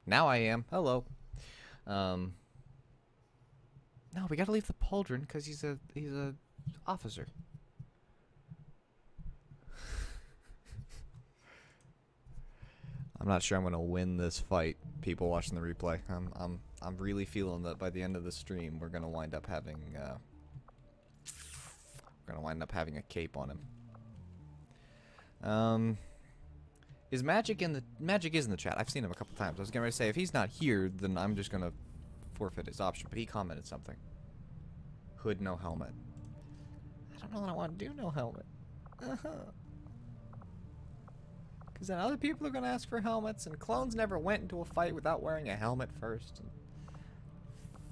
Now I am. Hello. No, we gotta leave the pauldron because he's a officer. I'm not sure I'm gonna win this fight. People watching the replay, I'm really feeling that by the end of the stream we're gonna wind up having a cape on him. Is Magic in the Magic is in the chat? I've seen him a couple times. I was getting ready to say if he's not here, then I'm just gonna forfeit his option. But he commented something. Hood, no helmet. I don't know that I want to do no helmet. Because then other people are gonna ask for helmets, and clones never went into a fight without wearing a helmet first.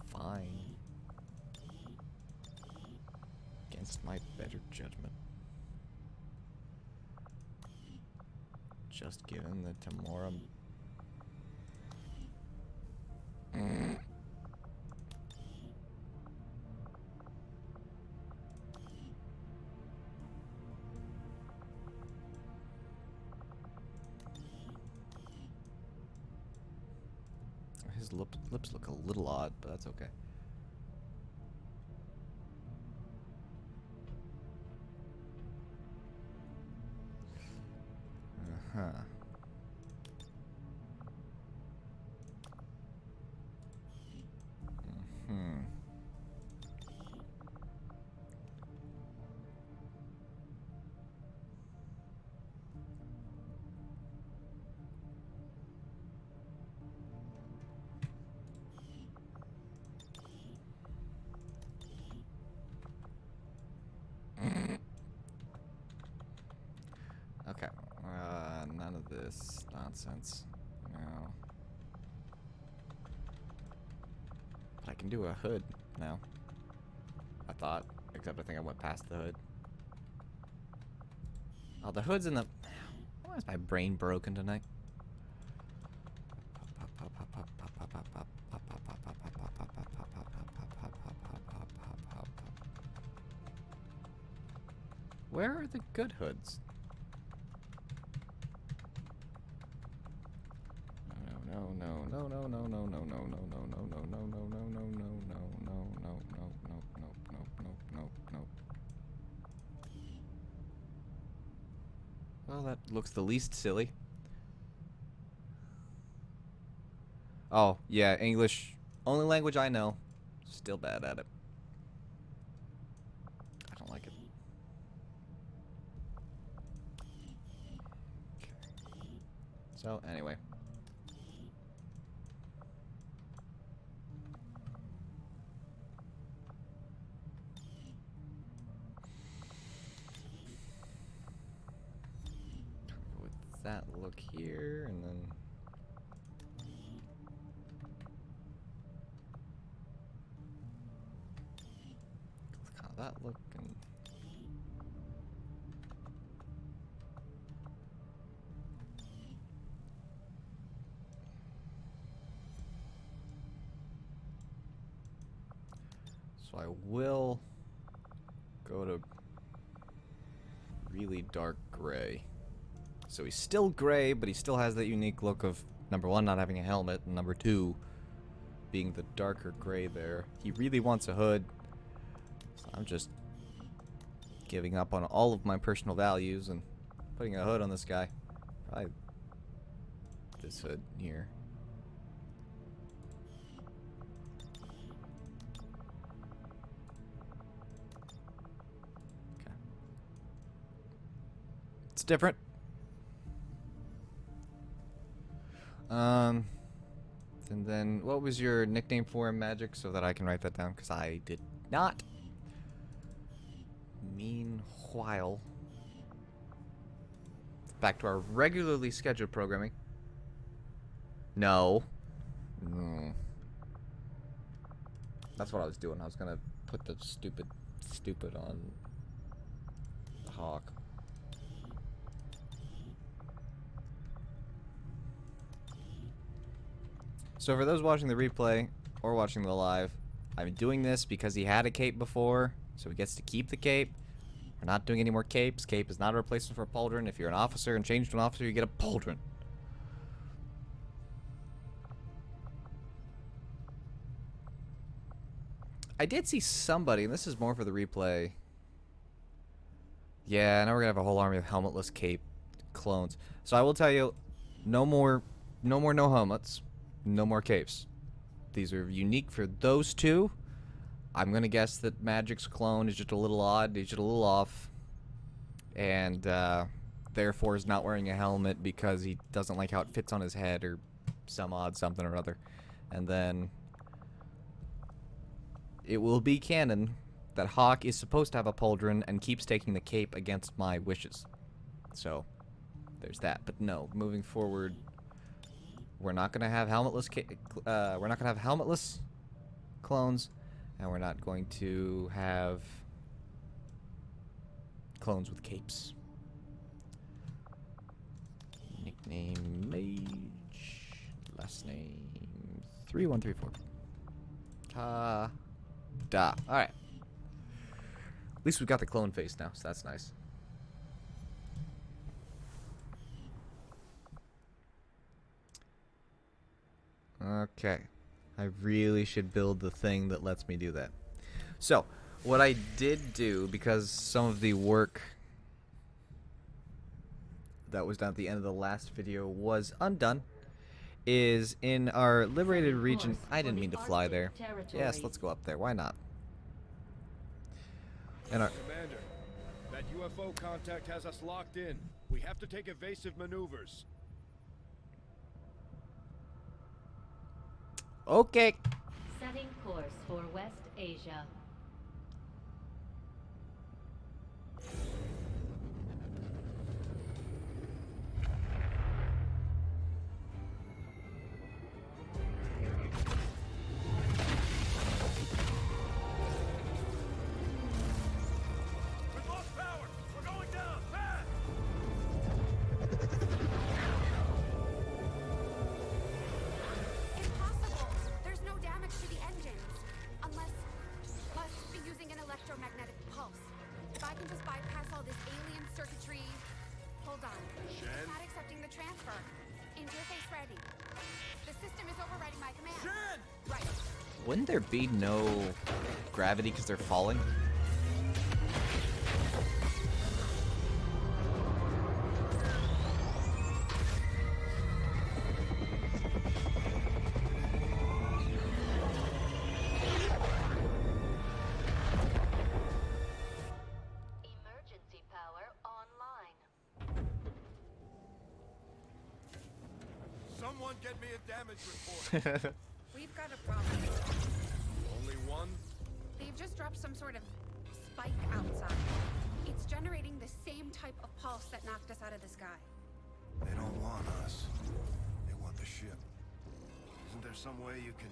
Fine. Against my better judgment. Just given the Tamora. His lips look a little odd, but that's okay. Uh-huh. Okay. None of this nonsense. No. But I can do a hood now. I thought. Except I think I went past the hood. Oh, the hood's in the... Why is my brain broken tonight? Where are the good hoods? Well, that looks the least silly. Oh, yeah, English. Only language I know. Still bad at it. I don't like it. Okay. So, anyway. With that look here, and then... kind of that look, and... So I will go to really dark gray. So he's still gray, but he still has that unique look of, number one, not having a helmet, and number two, being the darker gray there. He really wants a hood, so I'm just giving up on all of my personal values and putting a hood on this guy. Probably this hood here. Okay. It's different. And then what was your nickname for him, Magic, so that I can write that down, because I did not. Meanwhile, back to our regularly scheduled programming. No. That's what I was doing. I was gonna put the stupid on the hawk. So for those watching the replay or watching the live, I'm doing this because he had a cape before, so he gets to keep the cape. We're not doing any more capes. Cape is not a replacement for a pauldron. If you're an officer and change to an officer, you get a pauldron. I did see somebody, and this is more for the replay. Yeah, now we're gonna have a whole army of helmetless cape clones. So I will tell you, no more no helmets, no more capes. These are unique for those two. I'm gonna guess that Magic's clone is just a little odd, he's just a little off, and therefore is not wearing a helmet because he doesn't like how it fits on his head or some odd something or other. And then it will be canon that Hawk is supposed to have a pauldron and keeps taking the cape against my wishes. So there's that. But no, moving forward, we're not gonna have helmetless clones, and we're not going to have clones with capes. Nickname Mage, last name 3134. Ta-da. All right. At least we've got the clone face now, so that's nice. Okay. I really should build the thing that lets me do that. So, what I did do, because some of the work that was done at the end of the last video was undone, is in our liberated region. I didn't mean to fly there. Yes, let's go up there. Why not? And our Commander, that UFO contact has us locked in. We have to take evasive maneuvers. okay. Setting course for West Asia. We've lost power! We're going down! Fast! Impossible! There's no damage to the engines. Unless be using an electromagnetic pulse. If I can just bypass all this alien circuitry. Hold on. Shen? Not accepting the transfer. Interface ready. The system is overriding my command. Shen! Right. Wouldn't there be no gravity because they're falling? Emergency power online. Someone get me a damage report. We've got a problem. Only one? They've just dropped some sort of spike outside. It's generating the same type of pulse that knocked us out of the sky. They don't want us. They want the ship. Isn't there some way you can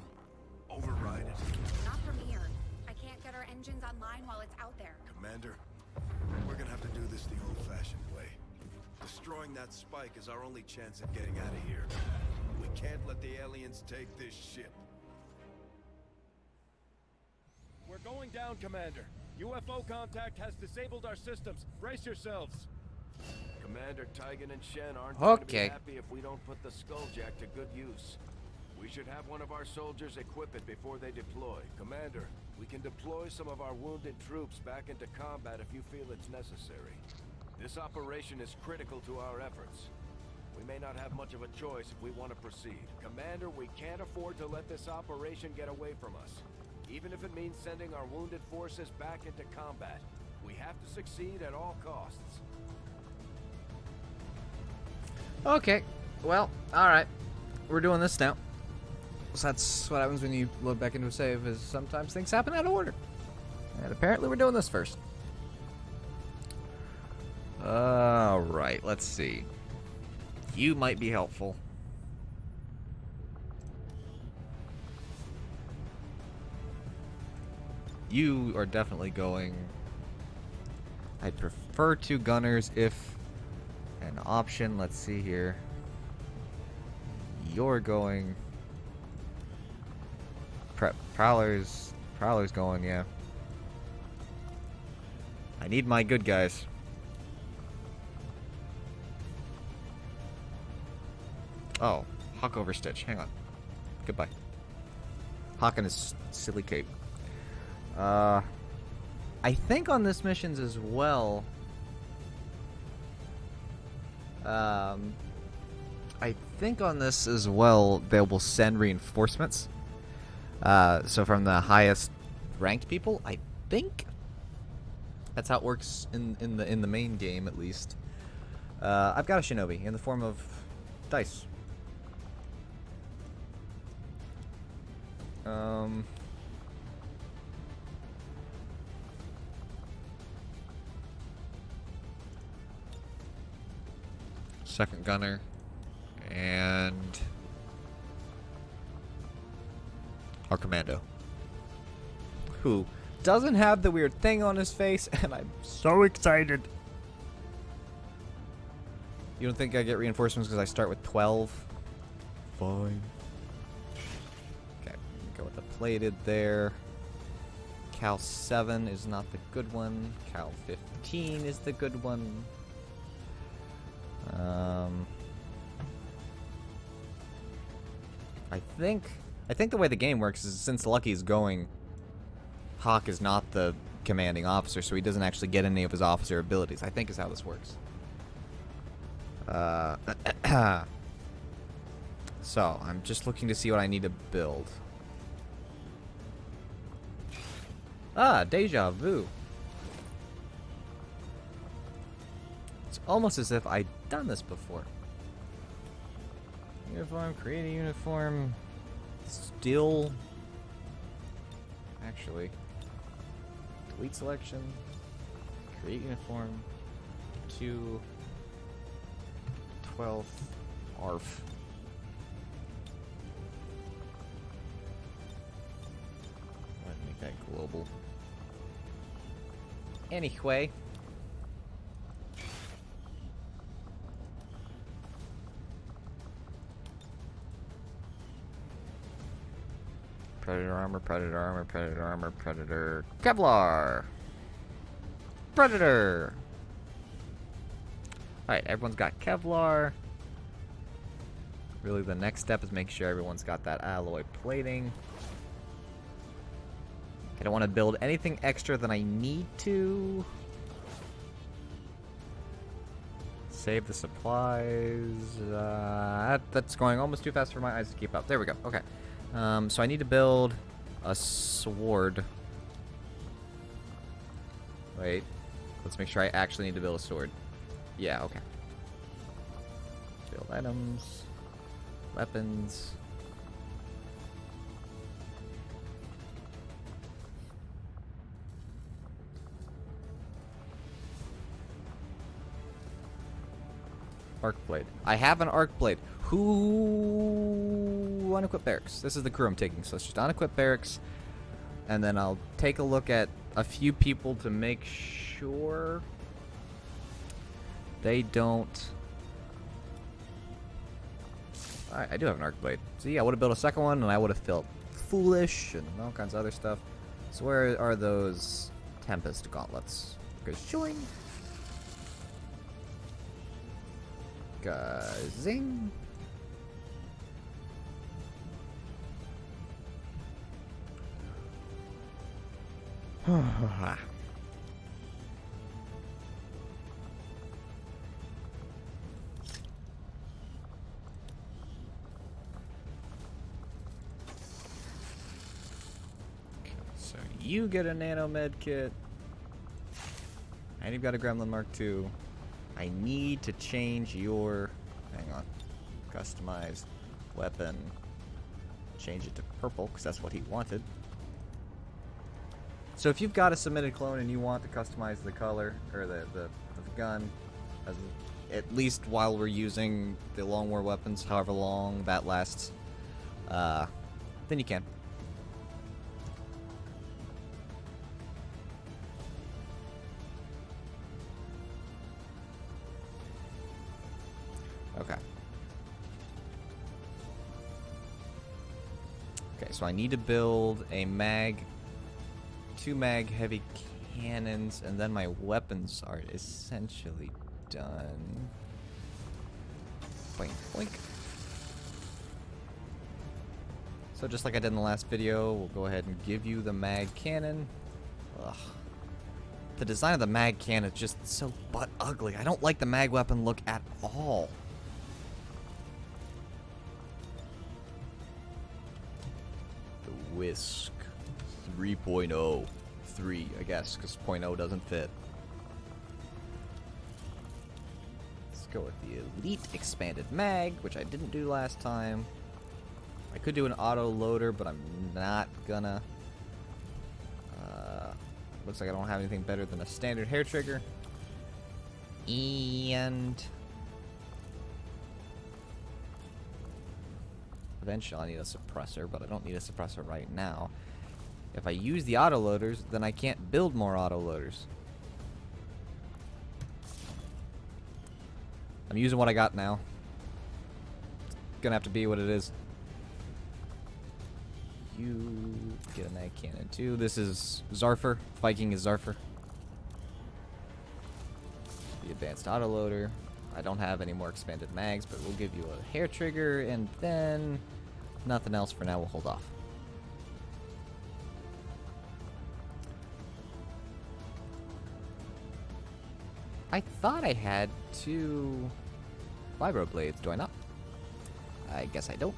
override it? Not from here. I can't get our engines online while it's out there. Commander, we're gonna have to do this the old-fashioned way. Destroying that spike is our only chance at getting out of here. We can't let the aliens take this ship. We're going down, Commander. UFO contact has disabled our systems. Brace yourselves. Commander, Tigan and Shen aren't going to be Okay. happy if we don't put the Skulljack to good use. We should have one of our soldiers equip it before they deploy. Commander, we can deploy some of our wounded troops back into combat if you feel it's necessary. This operation is critical to our efforts. We may not have much of a choice if we want to proceed. Commander, we can't afford to let this operation get away from us. Even if it means sending our wounded forces back into combat. We have to succeed at all costs. Okay. Well, alright. We're doing this now. So that's what happens when you load back into a save, is sometimes things happen out of order. And apparently we're doing this first. Alright, let's see. You might be helpful. You are definitely going. I'd prefer 2 gunners if an option. Let's see here. You're going. Prowler's going, yeah. I need my good guys. Oh, Hawk overstitch. Hang on. Goodbye. Hawk and his silly cape. I think on this missions as well. I think on this as well they will send reinforcements. So from the highest ranked people, I think that's how it works in the main game at least. I've got a shinobi in the form of dice. Second gunner and our commando, who doesn't have the weird thing on his face, and I'm so excited. You don't think I get reinforcements because I start with 12? Fine. Okay, go with the plated there. Cal 7 is not the good one. Cal 15 is the good one. I think the way the game works is since Lucky's going, Hawk is not the commanding officer, so he doesn't actually get any of his officer abilities. I think is how this works. So I'm just looking to see what I need to build. Ah, deja vu. It's almost as if I'd done this before. Uniform, create a uniform. Still. Actually. Delete selection. Create uniform. 2. 12th. ARF. Let's make that global. Anyway. Predator armor, predator armor, predator armor, predator. Kevlar! Predator! Alright, everyone's got Kevlar. Really, the next step is make sure everyone's got that alloy plating. I don't want to build anything extra than I need to. Save the supplies. That's going almost too fast for my eyes to keep up. There we go. Okay. So I need to build a sword. Wait. Let's make sure I actually need to build a sword. Yeah, okay. Build items. Weapons. Arc blade. I have an arc blade. Who unequip barracks? This is the crew I'm taking, so let's just unequip barracks, and then I'll take a look at a few people to make sure they don't. Alright, I do have an arc blade. See, I would have built a second one, and I would have felt foolish and all kinds of other stuff. So where are those Tempest gauntlets? Because join. Zing. So you get a nano med kit, and you've got a Gremlin Mark II. I need to change your, hang on, customized weapon, change it to purple, because that's what he wanted. So if you've got a submitted clone and you want to customize the color, or the gun, as at least while we're using the long war weapons, however long that lasts, then you can. Okay. Okay, so I need to build a mag, 2 mag heavy cannons, and then my weapons are essentially done. Boink, boink. So just like I did in the last video, we'll go ahead and give you the mag cannon. Ugh. The design of the mag cannon is just so butt ugly. I don't like the mag weapon look at all. The Whisk 3.0. 3, I guess, because 0.0 doesn't fit. Let's go with the Elite Expanded Mag, which I didn't do last time. I could do an auto loader, but I'm not gonna. Looks like I don't have anything better than a standard hair trigger. And eventually I'll need a suppressor, but I don't need a suppressor right now. If I use the auto loaders, then I can't build more auto loaders. I'm using what I got now. It's gonna have to be what it is. You get a mag cannon too. This is Zarfer. Viking is Zarfer. The advanced autoloader. I don't have any more expanded mags, but we'll give you a hair trigger and then nothing else for now. We'll hold off. I thought I had 2 vibro blades. Do I not? I guess I don't.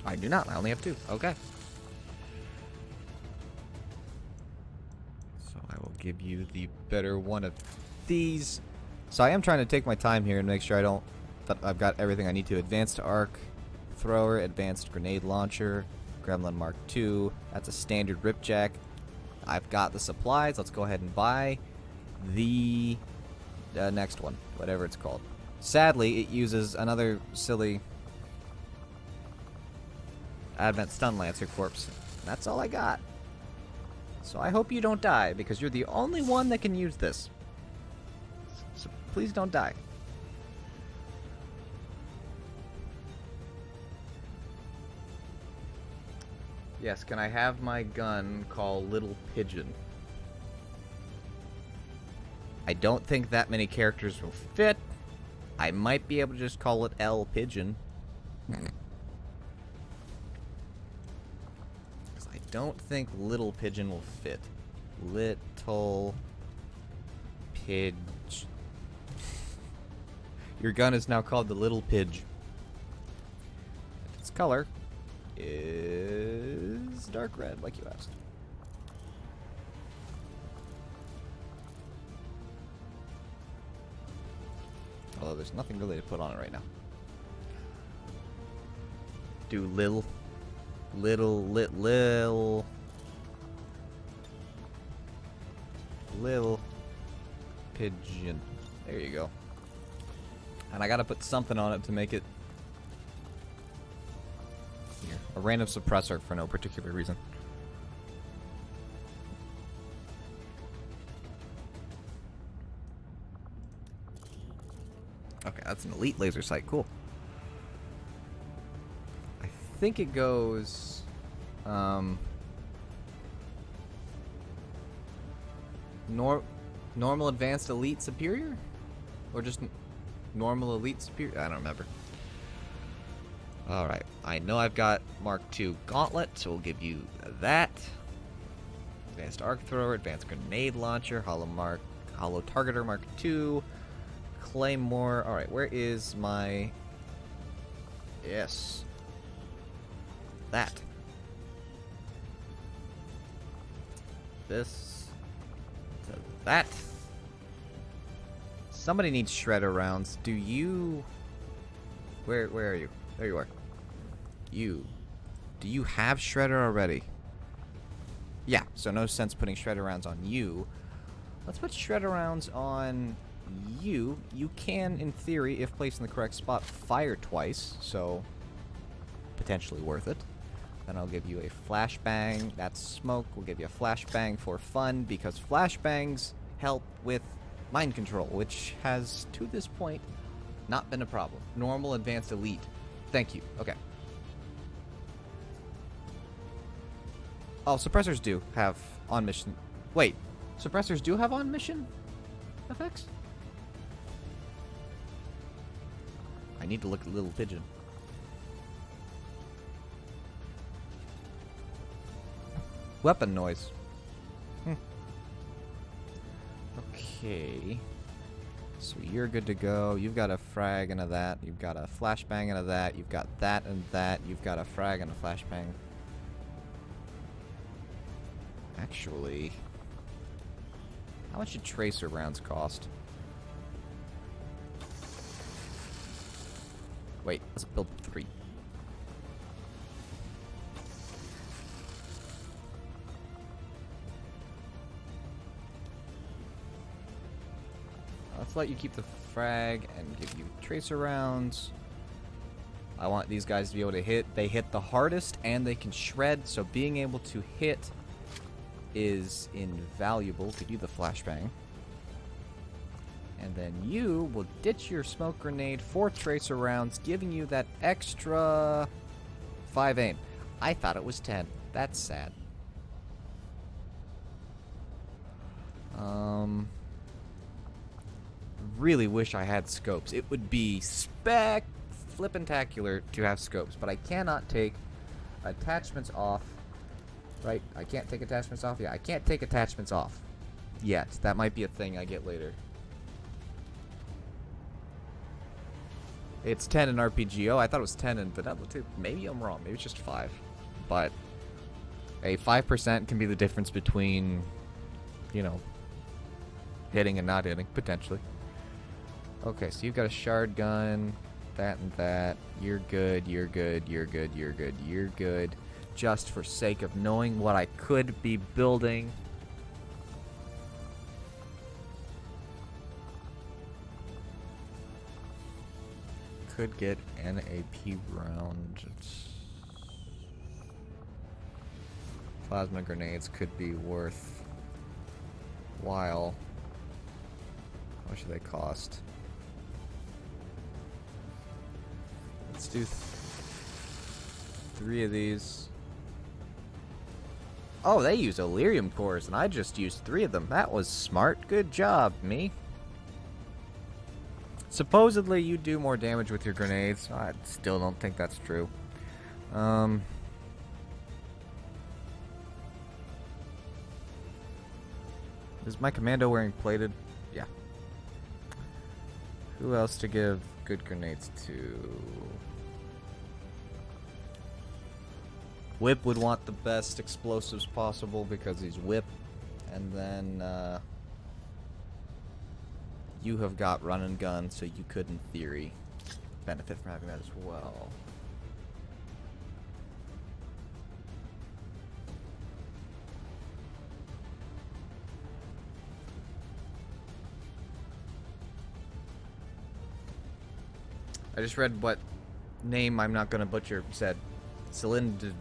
I do not. I only have 2. Okay. So I will give you the better one of these. So I am trying to take my time here and make sure that I've got everything I need to. Advanced arc thrower, advanced grenade launcher, Gremlin Mark II. That's a standard ripjack. I've got the supplies. Let's go ahead and buy the next one, whatever it's called. Sadly, it uses another silly Advent Stun Lancer corpse. That's all I got. So I hope you don't die, because you're the only one that can use this. So please don't die. Yes, can I have my gun called Little Pigeon? I don't think that many characters will fit. I might be able to just call it L Pigeon. I don't think Little Pigeon will fit. Little Pidge. Your gun is now called the Little Pidge. Its color is dark red, like you asked. Although there's nothing really to put on it right now. Do Lil Pigeon. There you go. And I gotta put something on it to make it here. A random suppressor for no particular reason. Okay, that's an elite laser sight. Cool. I think it goes normal, advanced, elite, superior, or just normal, elite, superior. I don't remember. All right, I know I've got Mark II gauntlet, so we'll give you that. Advanced arc thrower, advanced grenade launcher, hollow targeter Mark II, claymore. All right, where is my? Yes. That. This. To that. Somebody needs shredder rounds. Do you? Where are you? There you are. You. Do you have shredder already? Yeah, so no sense putting shredder rounds on you. Let's put shredder rounds on you. You can, in theory, if placed in the correct spot, fire twice, so potentially worth it. Then I'll give you a flashbang. That's smoke. We'll give you a flashbang for fun, because flashbangs help with mind control, which has, to this point, not been a problem. Normal, advanced, elite. Thank you. Okay. Oh, suppressors do have on mission. Wait, suppressors do have on mission effects? I need to look at Little Pigeon. Weapon noise. Okay. So you're good to go. You've got a frag into that. You've got a flashbang into that. You've got that and that. You've got a frag and a flashbang. Actually, how much do tracer rounds cost? Wait, let's build 3. Let's let you keep the frag and give you tracer rounds. I want these guys to be able to hit. They hit the hardest and they can shred, so being able to hit is invaluable. Give you the flashbang. And then you will ditch your smoke grenade for tracer rounds, giving you that extra 5 aim. I thought it was 10. That's sad. Really wish I had scopes. It would be flippin-tacular to have scopes, but I cannot take attachments off. Right? I can't take attachments off? Yeah, I can't take attachments off yet. That might be a thing I get later. It's 10 in RPGO. I thought it was 10 in Vanilla too. Maybe I'm wrong. Maybe it's just 5. But a 5% can be the difference between, you know, hitting and not hitting, potentially. Okay, so you've got a shard gun, that and that. You're good, you're good, you're good, you're good, you're good. Just for sake of knowing what I could be building. Could get an AP round. Plasma grenades could be worth while. How much do they cost? Let's do 3 of these. Oh, they use Illyrium cores, and I just used 3 of them. That was smart. Good job, me. Supposedly, you do more damage with your grenades. I still don't think that's true. Is my commando wearing plated? Yeah. Who else to give good grenades to? Whip would want the best explosives possible because he's Whip. And then, you have got run and gun, so you could, in theory, benefit from having that as well. I just read what name I'm not going to butcher said. Cylinder.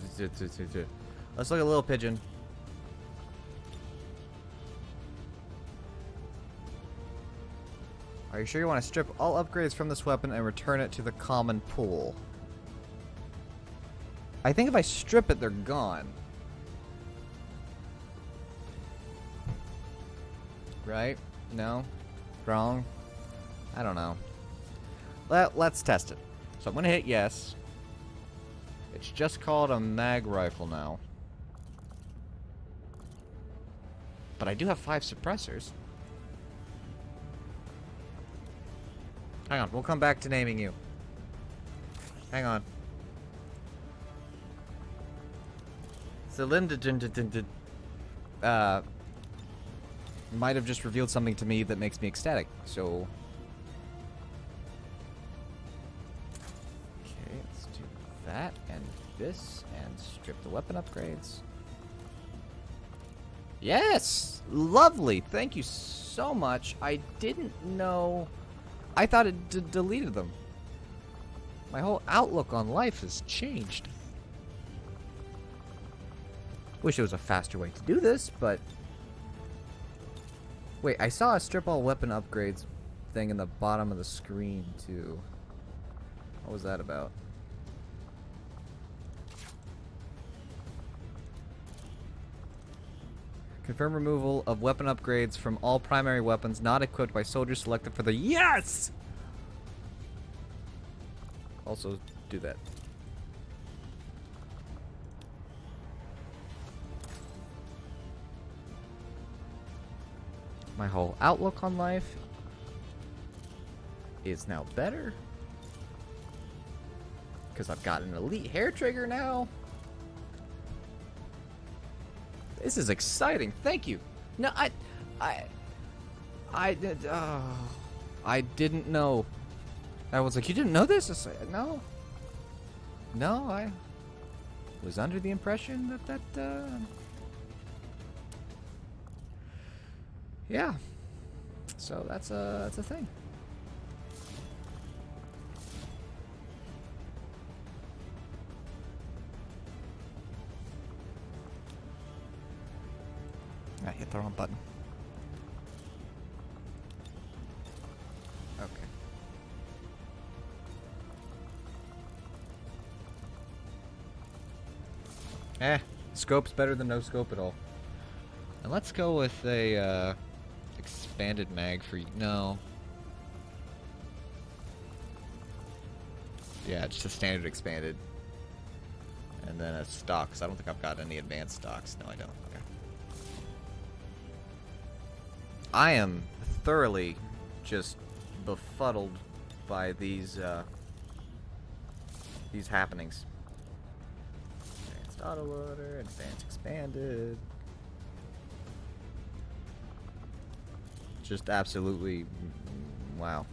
Let's look at Little Pigeon. Are you sure you want to strip all upgrades from this weapon and return it to the common pool? I think if I strip it, they're gone. Right? No? Wrong? I don't know. Let's test it. So I'm going to hit yes. It's just called a mag rifle now. But I do have 5 suppressors. Hang on, we'll come back to naming you. Hang on. Cylinder might have just revealed something to me that makes me ecstatic, so... Okay, let's do that and this and strip the weapon upgrades. Yes! Lovely! Thank you so much. I didn't know... I thought it deleted them. My whole outlook on life has changed. Wish there was a faster way to do this, but... Wait, I saw a strip all weapon upgrades thing in the bottom of the screen, too. What was that about? Confirm removal of weapon upgrades from all primary weapons not equipped by soldiers selected for the... Yes! also do that. My whole outlook on life is now better. Because I've got an elite hair trigger now. This is exciting. Thank you. No, I didn't know. I was like, you didn't know this? I said, no. No, I was under the impression that yeah. So that's a thing. I hit the wrong button. Okay. Scope's better than no scope at all. And let's go with a expanded mag for no. Yeah, just a standard expanded. And then a stock, 'cause I don't think I've got any advanced stocks. No, I don't. Okay. I am thoroughly just befuddled by these happenings. Advanced autoloader, advanced expanded. Just absolutely wow.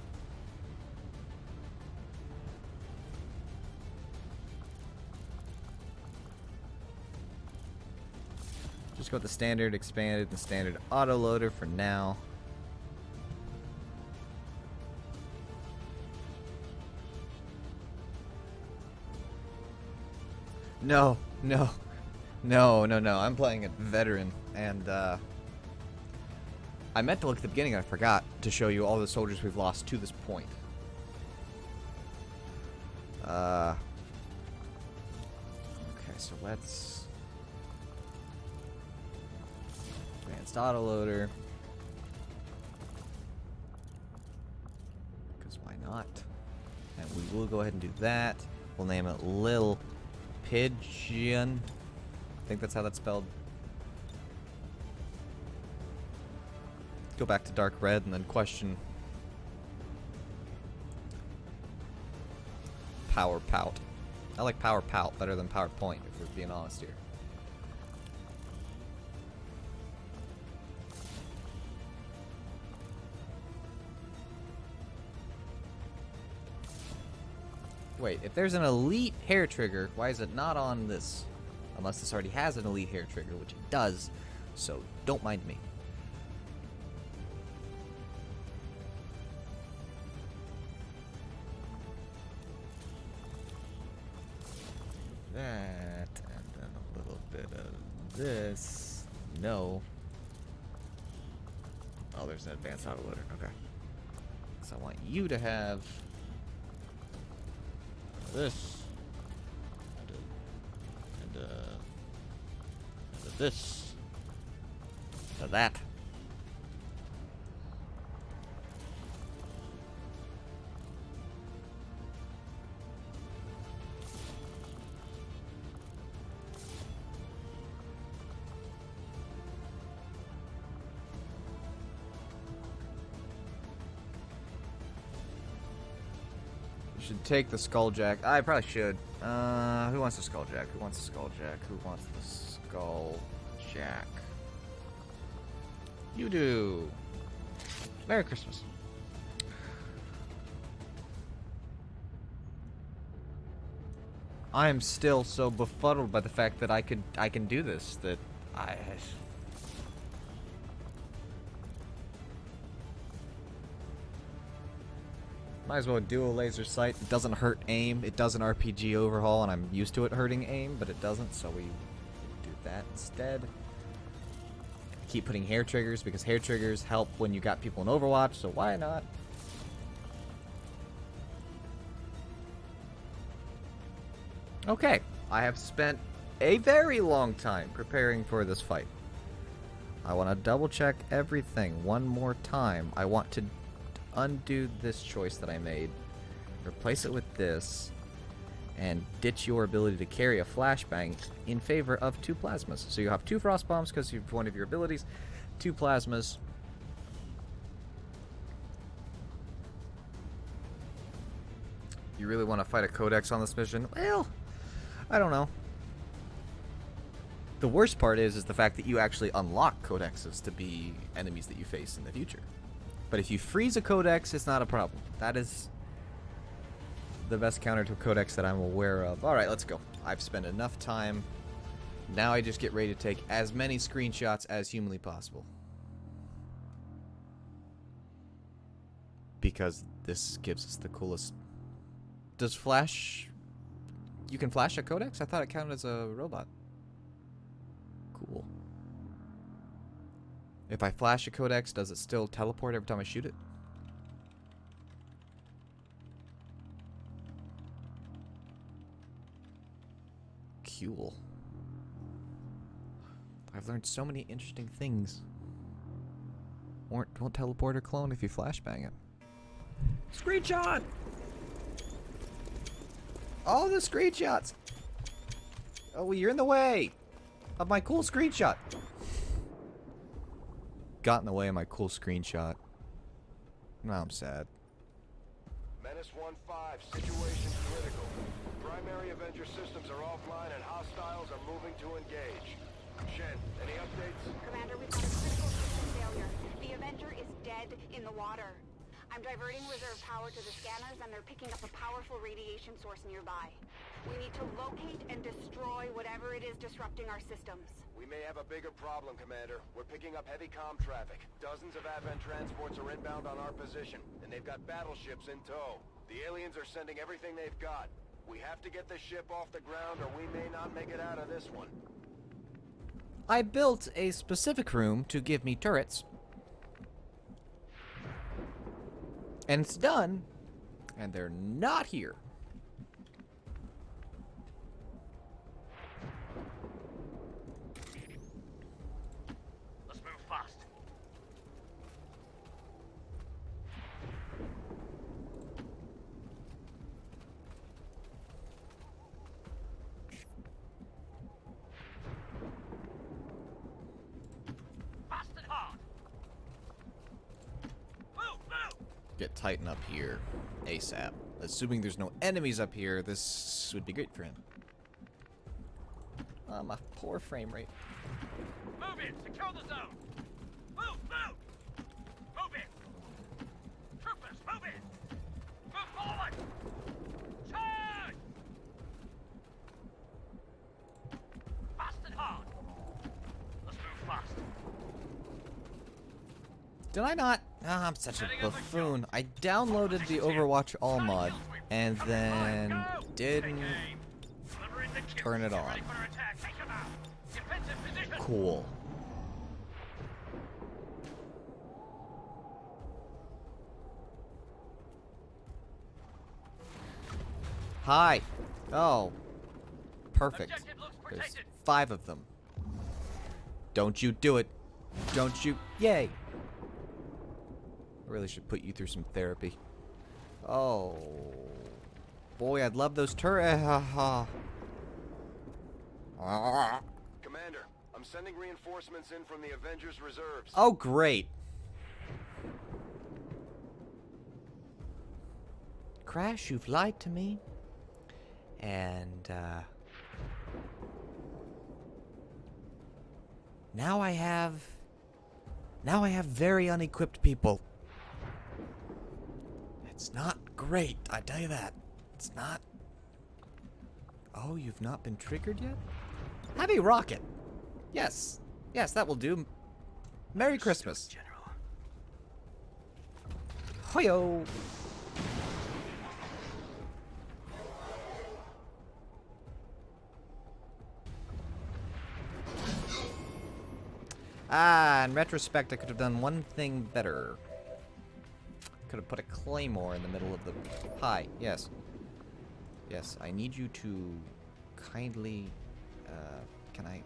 Just go with the standard expanded, the standard autoloader for now. No. I'm playing a veteran, and I meant to look at the beginning and I forgot to show you all the soldiers we've lost to this point. Okay, so let's advanced autoloader. Because why not? And we will go ahead and do that. We'll name it Lil Pigeon. I think that's how that's spelled. Go back to dark red and then question Power Pout. I like Power Pout better than PowerPoint, if we're being honest here. Wait, if there's an elite hair trigger, why is it not on this? Unless this already has an elite hair trigger, which it does, so don't mind me. That, and then a little bit of this. No. Oh, there's an advanced autoloader. Okay. So I want you to have this, and this, and that. Should take the Skulljack. I probably should. Who wants the Skulljack? Who wants the Skulljack? Who wants the Skulljack? You do. Merry Christmas. I am still so befuddled by the fact that I can do this that I. Might as well dual laser sight. It doesn't hurt aim. It does an RPG overhaul, and I'm used to it hurting aim, but it doesn't, so we do that instead. Keep putting hair triggers, because hair triggers help when you got people in Overwatch, so why not? Okay, I have spent a very long time preparing for this fight. I want to double check everything one more time. I want to undo this choice that I made, replace it with this, and ditch your ability to carry a flashbang in favor of 2 plasmas. So you have 2 frost bombs because you've one of your abilities, 2 plasmas. You really want to fight a codex on this mission? Well, I don't know. The worst part is the fact that you actually unlock codexes to be enemies that you face in the future. But if you freeze a codex, it's not a problem. That is the best counter to a codex that I'm aware of. Alright, let's go. I've spent enough time. Now I just get ready to take as many screenshots as humanly possible. Because this gives us the coolest... Does flash... You can flash a codex? I thought it counted as a robot. Cool. If I flash a codex, does it still teleport every time I shoot it? Cool. I've learned so many interesting things. Won't teleport or clone if you flashbang it. Screenshot! All the screenshots! Oh, well, you're in the way of my cool screenshot. Got in the way of my cool screenshot. Now I'm sad. Menace 1-5, situation critical. Primary Avenger systems are offline and hostiles are moving to engage. Shen, any updates? Commander, we've got a critical system failure. The Avenger is dead in the water. I'm diverting reserve power to the scanners, and they're picking up a powerful radiation source nearby. We need to locate and destroy whatever it is disrupting our systems. We may have a bigger problem, Commander. We're picking up heavy comm traffic. Dozens of Advent transports are inbound on our position, and they've got battleships in tow. The aliens are sending everything they've got. We have to get the ship off the ground, or we may not make it out of this one. I built a specific room to give me turrets. And it's done. And they're not here. Let's move fast. Fast and hard. Move, move. Get Titan up here ASAP. Assuming there's no enemies up here, this would be great for him. My poor frame rate. Move it. Secure the zone. Move, move. Move it. Troopers, move it. Move forward. Charge. Fast and hard. Let's move fast. Did I not? Ah, I'm such a buffoon. I downloaded the Overwatch All mod and then didn't turn it on. Cool. Hi. Oh. Perfect. There's 5 of them. Don't you do it. Don't you. Yay. I really should put you through some therapy. Oh. Boy, I'd love those turrets. Commander, I'm sending reinforcements in from the Avengers reserves. Oh, great. Crash, you've lied to me. And, now I have very unequipped people. It's not great, I tell you that. It's not. Oh, you've not been triggered yet? Heavy rocket. Yes. Yes, that will do. Merry Christmas. General. Hoyo. Ah, in retrospect, I could have done one thing better. Could have put a claymore in the middle of the... Hi, yes. Yes, I need you to kindly... can I...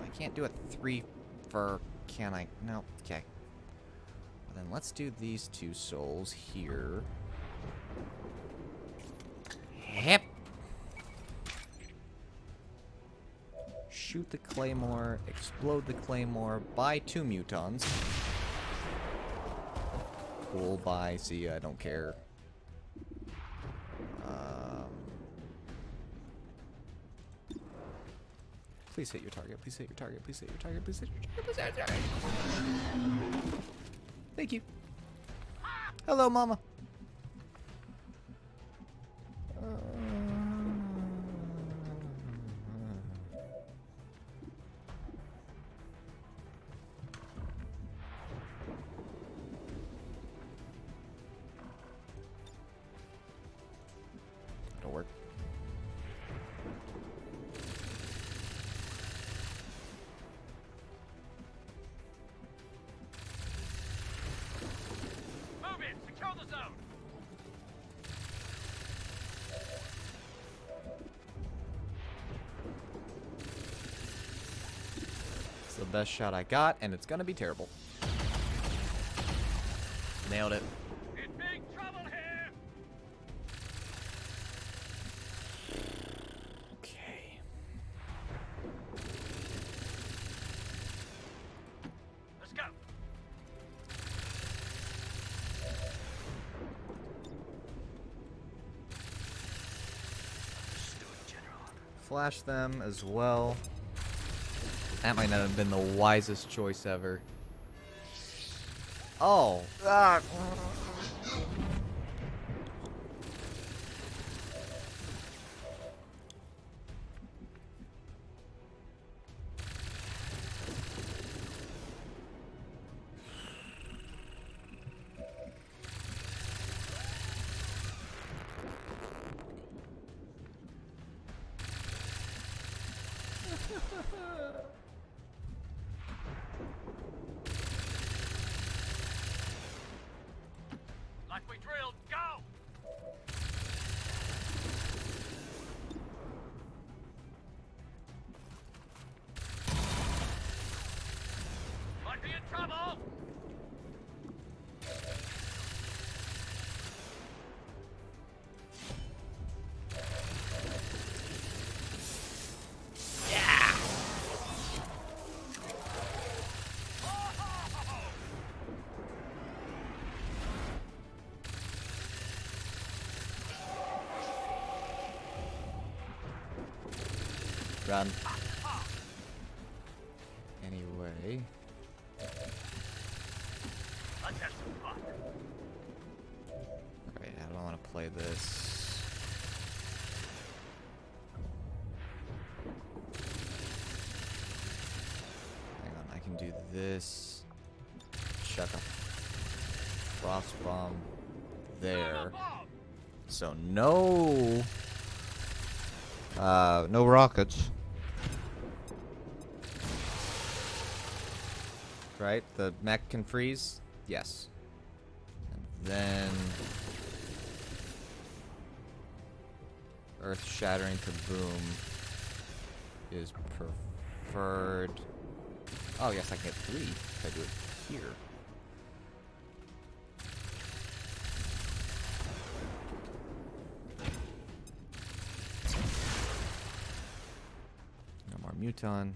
I can't do a 3 for... Can I? No, okay. Well, then let's do these 2 souls here. Hip. Shoot the claymore, explode the claymore, buy 2 mutons. Cool, bye, see ya, I don't care. Please hit your target, please hit your target, please hit your target, please hit your target, please hit your target. Thank you. Hello, mama. It'll work. Move in! Secure the zone! It's the best shot I got, and it's gonna be terrible. Nailed it. In big trouble here! Okay. Let's go! Flash them as well. That might not have been the wisest choice ever. Oh. Ah. Like we drilled, go! Might be in trouble! Run. Anyway. Let's have some fun. Alright, how do I want to play this? Hang on, I can do this. Chuck a frost bomb there. So no no rockets. Right? The mech can freeze? Yes. And then earth shattering kaboom is preferred. Oh yes, I can get 3 if I do it here. No more muton.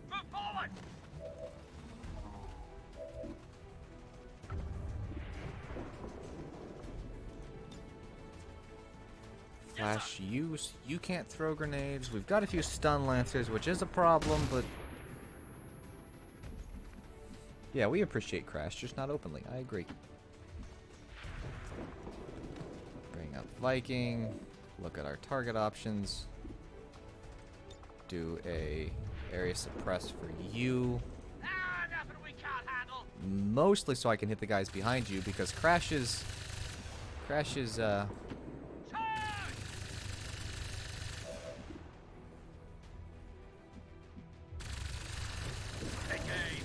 Move forward! Flash, you can't throw grenades. We've got a few stun lancers, which is a problem, but yeah, we appreciate Crash, just not openly. I agree. Bring up Viking. Look at our target options. Do a area suppress for you. Ah, nothing we can't handle! Mostly so I can hit the guys behind you, because Crash is Charge! Take aim!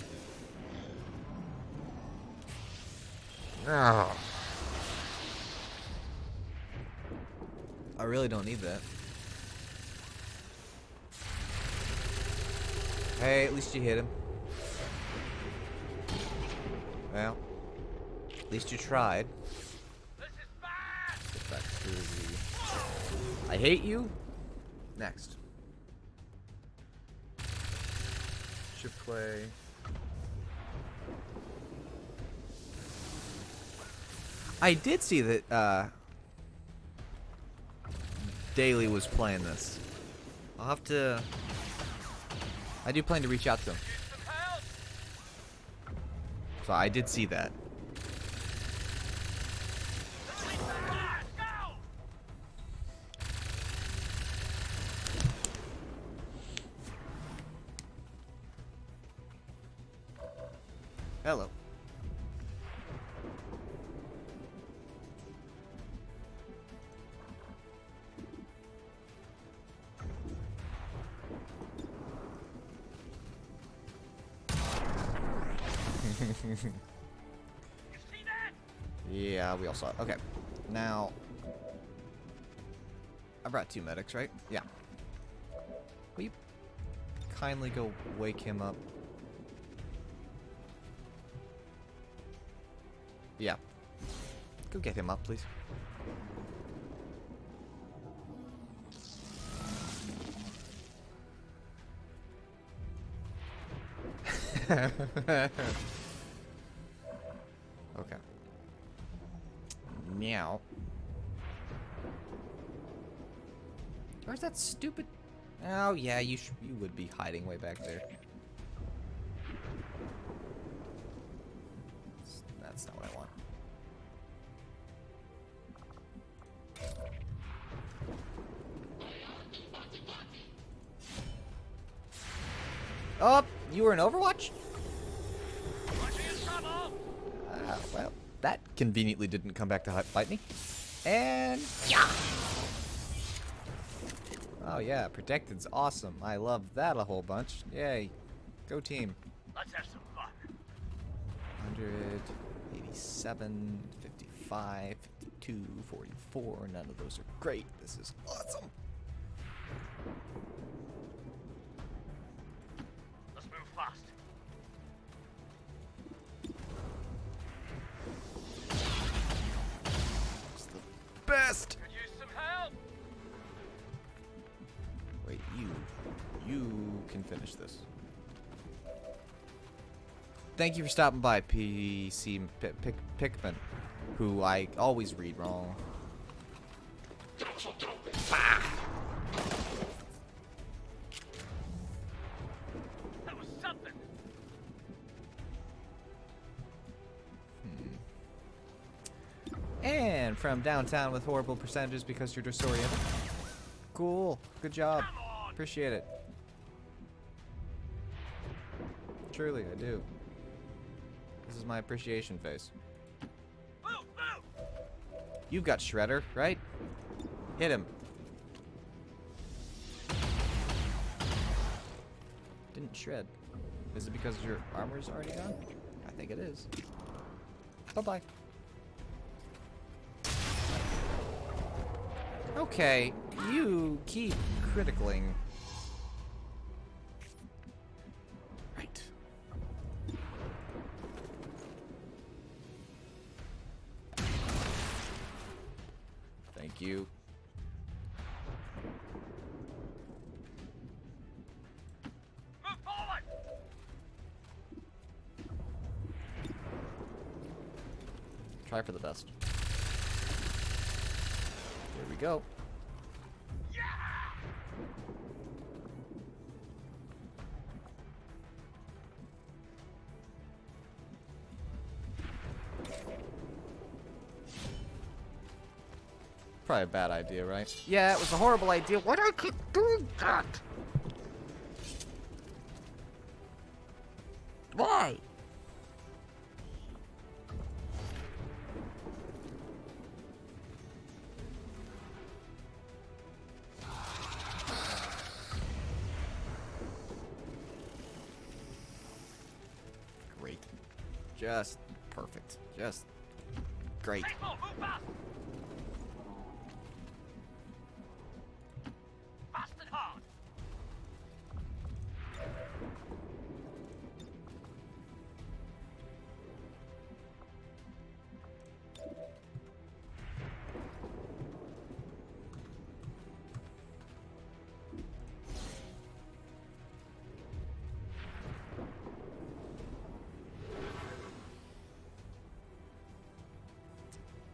oh. I really don't need that. Hey, at least you hit him. Well, at least you tried. This is bad! Get back through the... I hate you. Next. Should play... I did see that, Daly was playing this. I'll have to... I do plan to reach out to him. Use some help! So I did see that. This is bad! Go! Hello. You see that? Yeah, we all saw it. Okay. Now, I brought 2 medics, right? Yeah. Will you kindly go wake him up? Yeah. Go get him up, please. Okay. Now. Where's that stupid... Oh, yeah, you would be hiding way back there. That's not what I want. Oh, you were in Overwatch? Watching his trouble! Well, that conveniently didn't come back to bite me. And yeah. Oh yeah, protected's awesome. I love that a whole bunch. Yay. Go team. Let's have some fun. 187, 55, 52, 44. None of those are great. This is awesome. Let's move fast. It's the best. Could use some help! Wait, you can finish this. Thank you for stopping by, PC Pickman, who I always read wrong. That was something! And from downtown with horrible percentages because you're disoriented. Cool. Good job. Come on! Appreciate it. Truly, I do. This is my appreciation face. Move, move! You've got Shredder, right? Hit him. Didn't shred. Is it because your armor's already gone? I think it is. Bye-bye. Okay, you keep criticaling. Right. Thank you. Move forward! Try for the best. There we go. Yeah! Probably a bad idea, right? Yeah, it was a horrible idea. Why do I keep doing that? Why? Great. Just perfect. Just great. Take more, move fast!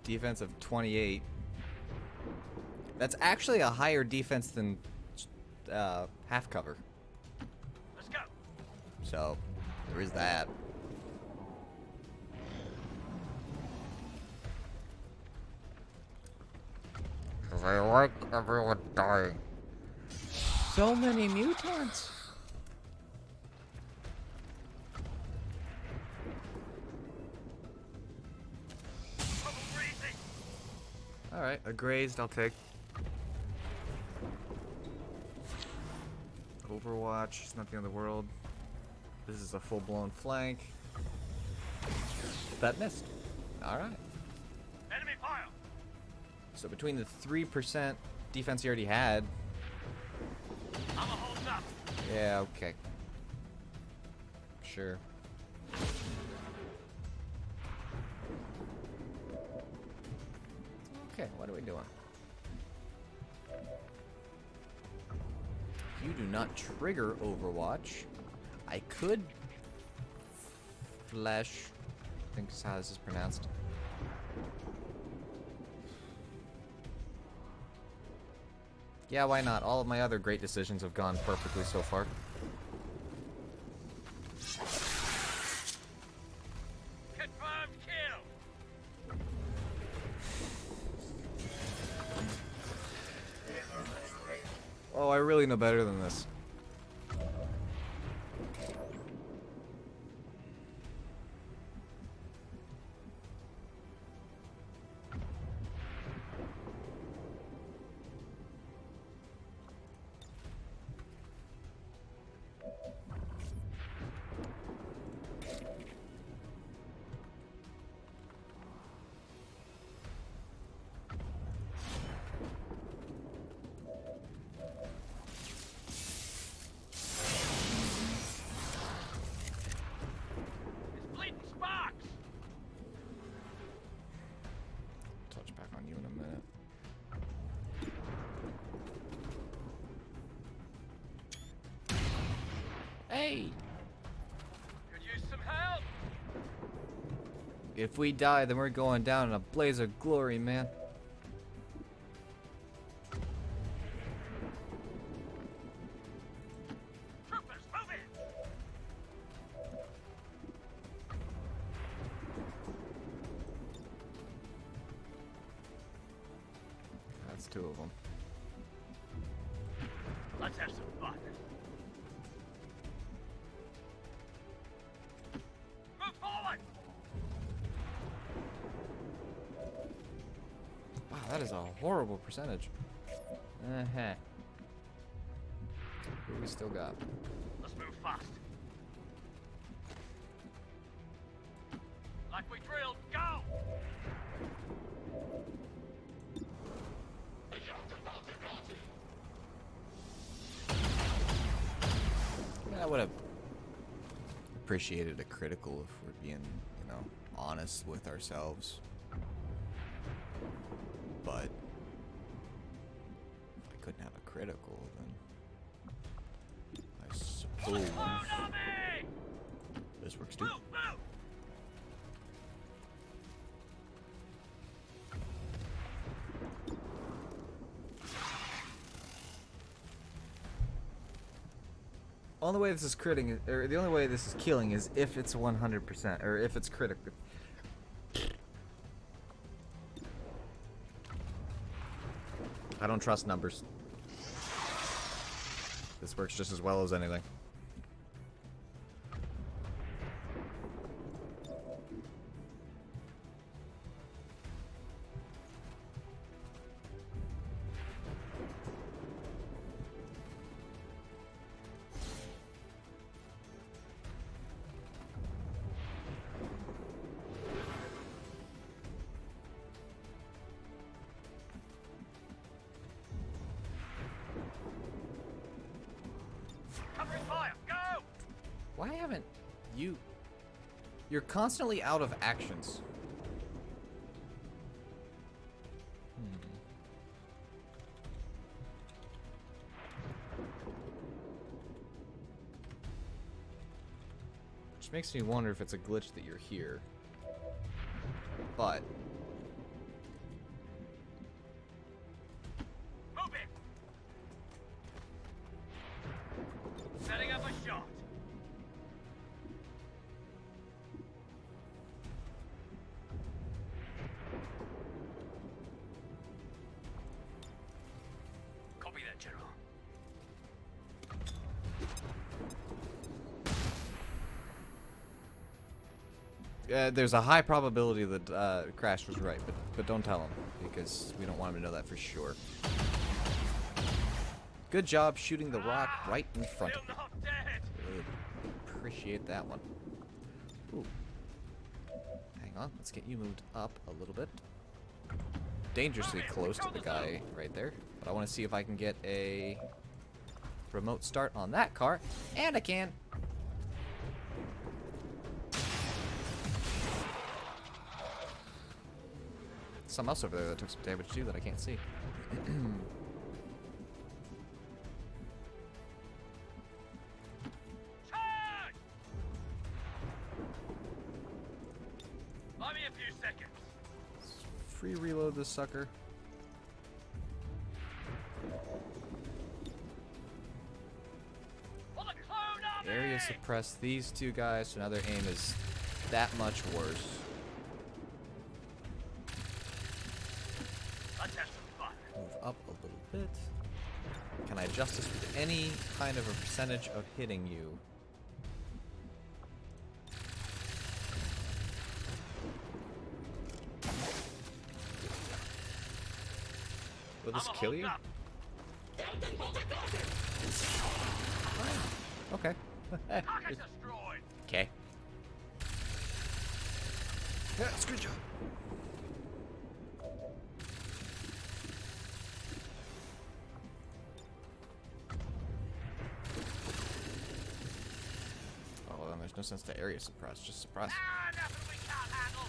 Defense of 28. That's actually a higher defense than half cover. Let's go. So, there is that. I like everyone dying. So many mutants. Trouble breathing. Alright, a grazed I'll take. Overwatch, it's not the end of the world. This is a full-blown flank. That missed. Alright. Enemy fire. So between the 3% defense he already had. I'm a hold up. Yeah, okay. Sure. Okay, what are we doing? You do not trigger Overwatch. I could flash. I think is how this is pronounced. Yeah, why not? All of my other great decisions have gone perfectly so far. Confirmed kill. Oh, I really know better than this. It's bleeding sparks. Touch back on you in a minute. Hey! Could use some help. If we die, then we're going down in a blaze of glory, man. Troopers, move in. That's two of them. Let's have some fun. Move forward. Wow, that is a horrible percentage. Uh-huh. Who we still got? Let's move fast. Like we drilled, go! I would have appreciated a critical if we're being, you know, honest with ourselves. But if I couldn't have a critical, then I suppose Load on me! this works too. Move, move! Only way this is critting, or the only way this is killing, is if it's 100%, or if it's critical. I don't trust numbers. This works just as well as anything. Covering fire, go! Why haven't you... You're constantly out of actions. Which makes me wonder if it's a glitch that you're here. But Move it! Setting up a shot. Copy that, General. There's a high probability that Crash was right, but don't tell him, because we don't want him to know that for sure. Good job shooting the rock right in front Still of me. not dead. Really appreciate that one. Ooh. Hang on, let's get you moved up a little bit. Dangerously close to the guy right there. But I want to see if I can get a remote start on that car. And I can. Something else over there that took some damage too that I can't see. Charge! Buy me a few seconds. Free reload this sucker. For the clone army! Area suppress these two guys, so now their aim is that much worse. Let's have some fun. Move up a little bit. Can I adjust this with any kind of a percentage of hitting you? Will this I'm a kill hold you? up. Okay. Target destroyed. Okay. Yeah, it's a good job. Oh, then there's no sense to area suppress. Just suppress. Ah, nothing we can't handle.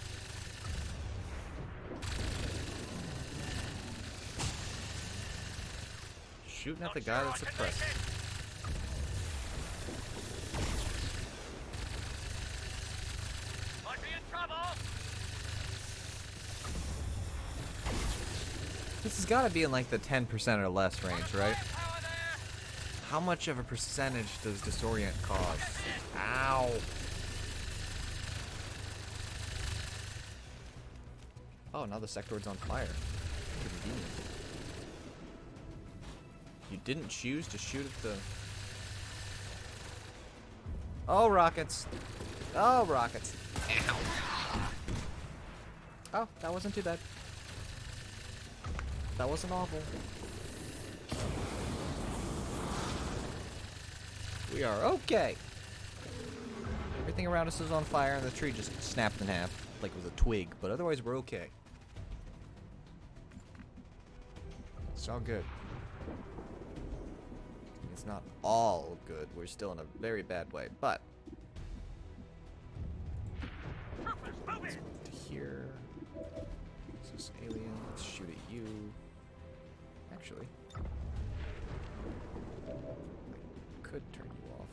Shooting at Not the guy sure that's I can suppressed. make it. Might be in trouble. This has got to be in like the 10% or less range, right? Firepower there. How much of a percentage does disorient cause? Ow! Oh, now the sector's on fire. Convenient. You didn't choose to shoot at the... Oh, rockets! Oh, rockets! Ow! Oh, that wasn't too bad. That wasn't awful. We are okay. Everything around us is on fire and the tree just snapped in half like it was a twig, but otherwise we're okay. It's all good. It's not all good. We're still in a very bad way, but Troopers, move it. to here. This is alien. Let's shoot at you. Actually, I could turn you off.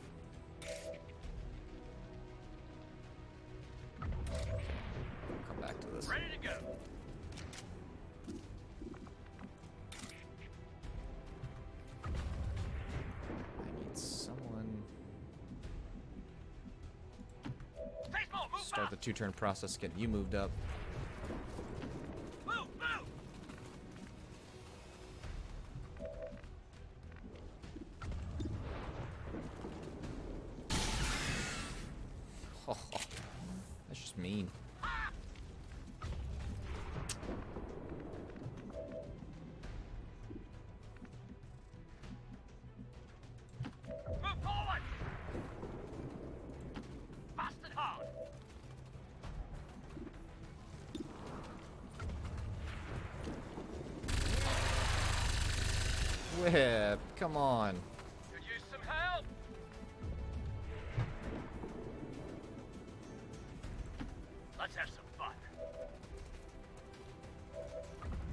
Okay, we'll come back to this. Ready to go. I need someone. Baseball, move Start the fast. two-turn process, getting you moved up. Move, move. Oh, that's just mean. Move forward. Fast and hard. Whip, come on. Could use some help. Let's have some fun.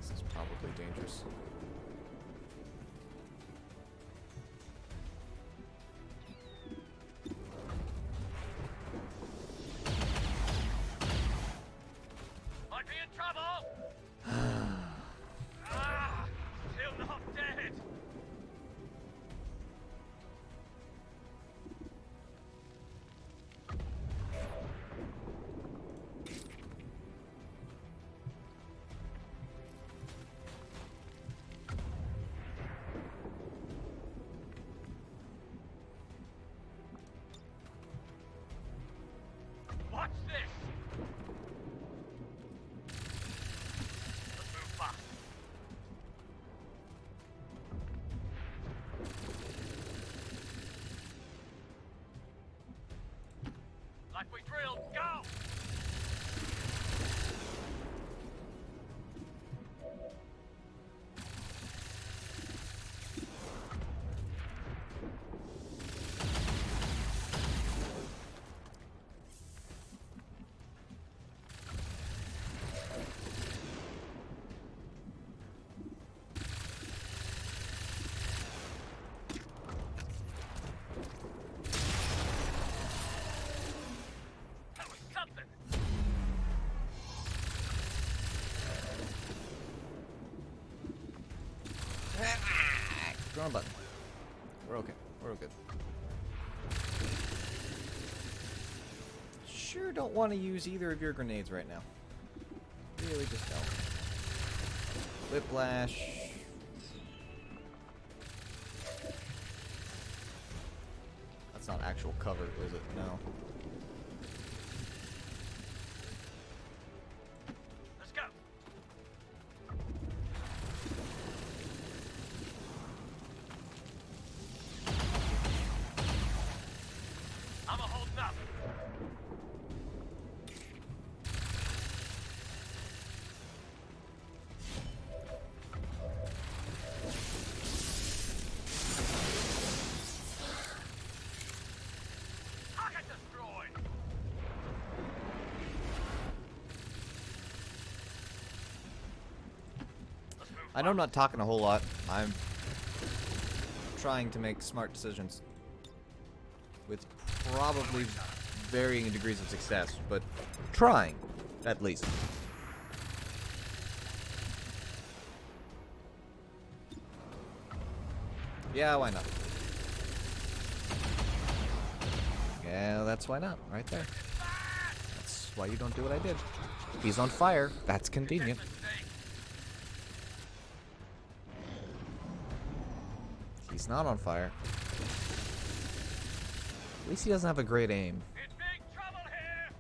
This is probably dangerous. Might be in trouble. Ah, still not dead. Watch this. Let's move fast. Like we drilled. Go! That was something. Wrong button. We're okay. We're good. Sure don't want to use either of your grenades right now. Really just don't. Whiplash. That's not actual cover, is it? No. Let's go. I'm a holding up. Target destroyed. Let's move. I know I'm not talking a whole lot. I'm trying to make smart decisions. With probably varying degrees of success, but trying, at least. Yeah, why not? Yeah, that's why not, right there. That's why you don't do what I did. He's on fire. That's convenient. Mistake. He's not on fire. At least he doesn't have a great aim. In big trouble here.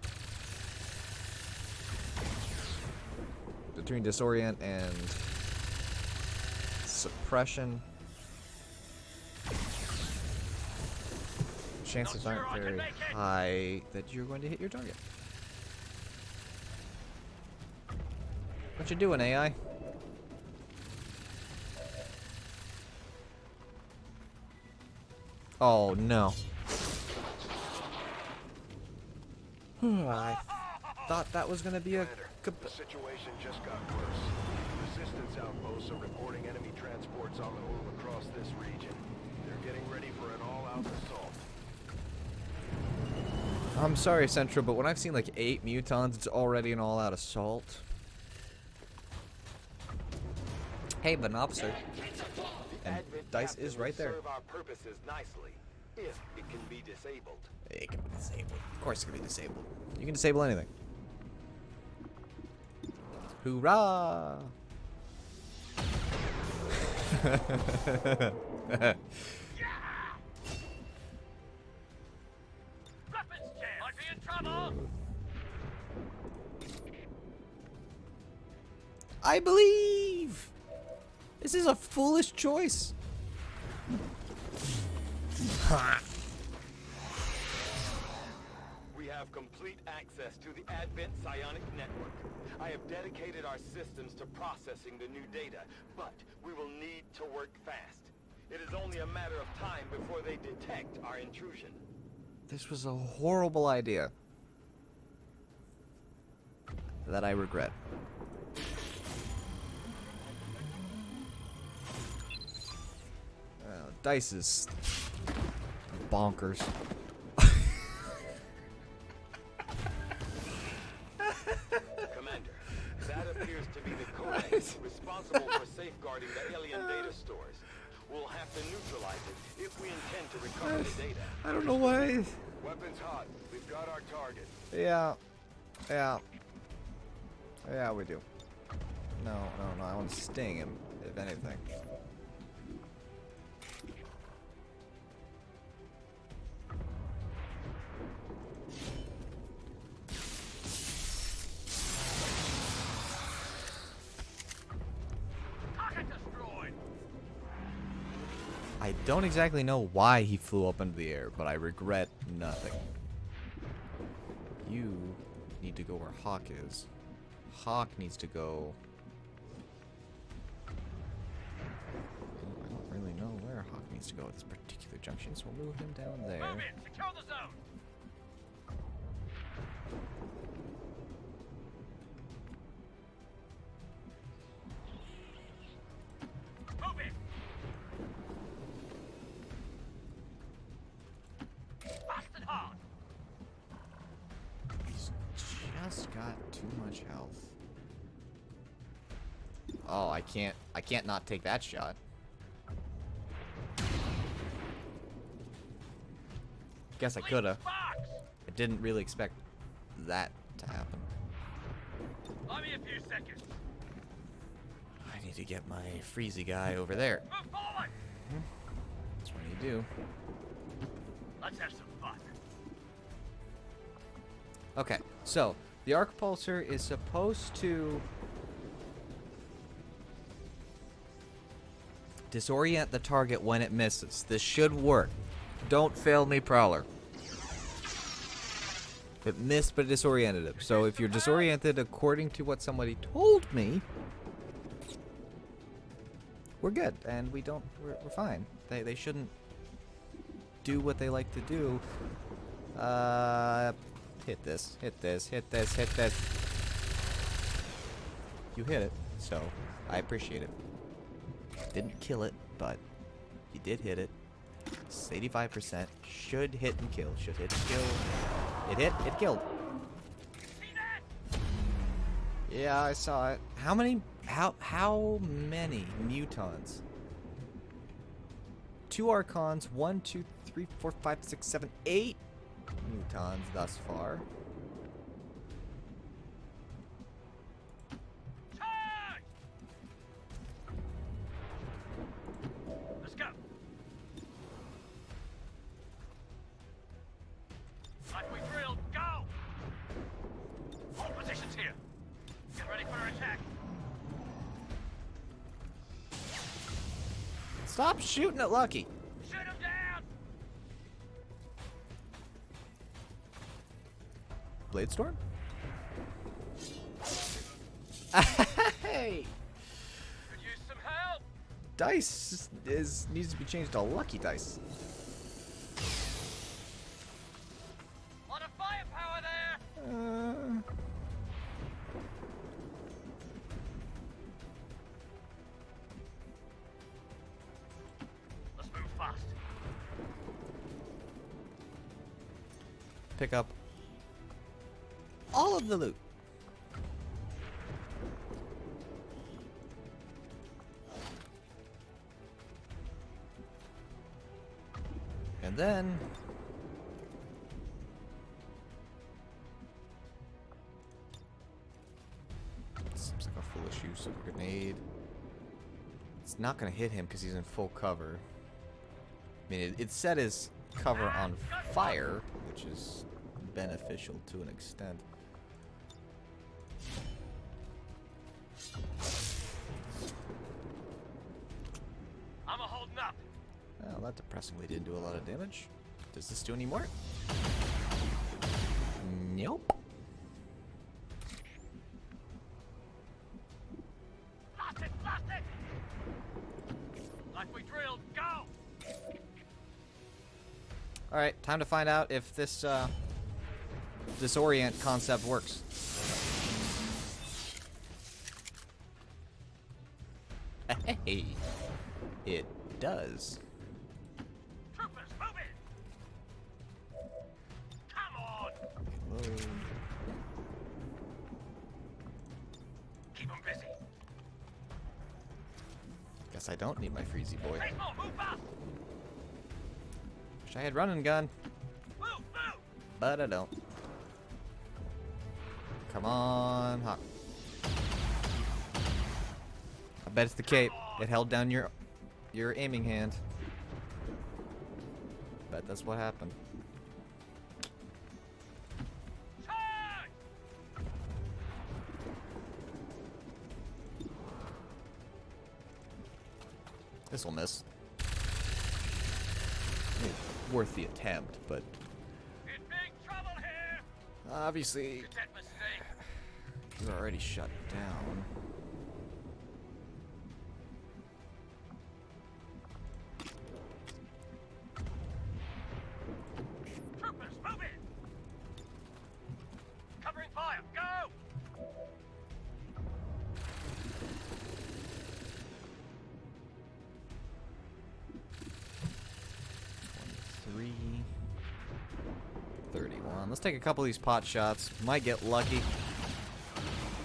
Between disorient and suppression, chances Not sure aren't I can very make it. high that you're going to hit your target. What you doing, AI? Oh no. I thought that was gonna be a Commander, the situation just got worse. Resistance outposts are reporting enemy transports on the move across this region. They're getting ready for an all-out assault. I'm sorry, Central, but when I've seen like 8 mutons, it's already an all-out assault. Hey, but an officer. And Dice is right there. Serve our purposes nicely, if it can be disabled. It can be disabled. Of course it can be disabled. You can disable anything. Hoorah! Weapons jam. Might be in trouble. I believe! This is a foolish choice. We have complete access to the Advent Psionic Network. I have dedicated our systems to processing the new data, but we will need to work fast. It is only a matter of time before they detect our intrusion. This was a horrible idea that I regret. Dice is bonkers. Commander, that appears to be the codex responsible for safeguarding the alien data stores. We'll have to neutralize it if we intend to recover the data. I don't know why. Weapons hot. We've got our target. Yeah. Yeah, we do. No. I want to sting him, if anything. I don't exactly know why he flew up into the air, but I regret nothing. You need to go where Hawk is. Hawk needs to go... I don't really know where Hawk needs to go at this particular junction, so we'll move him down there. Move it! Secure the zone! Move it! Fast and hard! He's just got too much health. Oh, I can't not take that shot. Guess I coulda. Sparks! I didn't really expect that to happen. Buy me a few seconds. I need to get my freezy guy over there. Move forward! That's what you do. Let's have some fun. Okay, so the arc pulsar is supposed to disorient the target when it misses. This should work. Don't fail me, Prowler. It missed, but it disoriented him. So if you're disoriented according to what somebody told me, we're good, and we're fine. They shouldn't do what they like to do. Hit this, hit this, hit this, hit this. You hit it, so I appreciate it. Didn't kill it, but you did hit it. It's 85%. Should hit and kill. Should hit and kill. It hit, it killed. See that? Yeah, I saw it. How many mutons? 2 archons, 1, 2, 3, 4, 5, 6, 7, 8 mutons thus far. Charge! Let's go. Like we drilled, go! All positions here. Get ready for an attack. Stop shooting at Lucky. Shoot him down! Blade Storm? Hey! Could use some help. Dice needs to be changed to Lucky Dice. Lot of firepower there. Let's move fast. Pick up all of the loot. And then seems like a foolish use of a grenade. It's not gonna hit him because he's in full cover. I mean, it set his cover on fire, which is beneficial to an extent. I'm a holding up. Well, that depressingly didn't do a lot of damage. Does this do any more? Nope. Blast it, blast it! Like we drilled, go! Alright, time to find out if this disorient concept works. Hey, it does. Troopers, move in! Come on! Whoa. Keep them busy. Guess I don't need my freezy boy. Faithful, move fast! Wish I had running gun, Move, move! but I don't. Come on, Hawk. I bet it's the cape. It held down your aiming hand. Bet that's what happened. Charge! This'll miss. worth the attempt, but In big trouble here! obviously That mistake. he's already shut down. Troopers, move in! Covering fire, go! Three. 31. Let's take a couple of these pot shots. Might get lucky.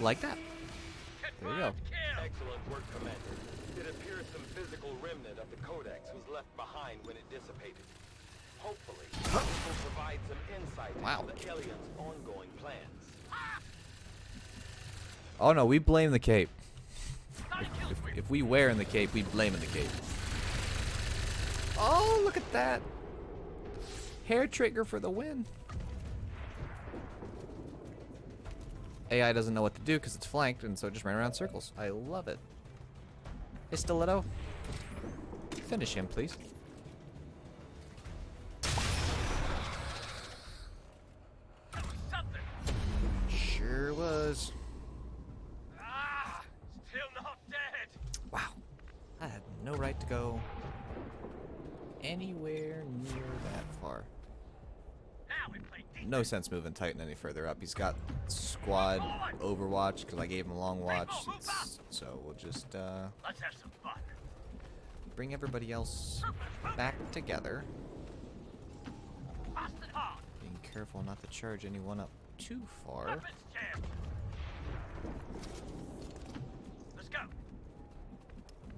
Like that. There you go. Confirmed kill! Excellent work, Commander. It appears some physical remnant of the Codex was left behind when it dissipated. Hopefully, this will provide some insight Wow. into the aliens' ongoing plans. Oh no, we blame the cape. 9 kills for you. If we wear in the cape, we blame in the cape. Oh, look at that. Hair trigger for the win. AI doesn't know what to do because it's flanked, and so it just ran around in circles. I love it. Hey, Stiletto. Finish him, please. That was something. Sure was. Ah! Still not dead! Wow. I had no right to go anywhere near that far. Now we play deep. No sense moving Titan any further up. He's got squad Overwatch because I gave him a long watch. So we'll just Let's have some fun. bring everybody else Troopers, move back together. fast and hard. Being careful not to charge anyone up too far. Weapons jammed. Let's go.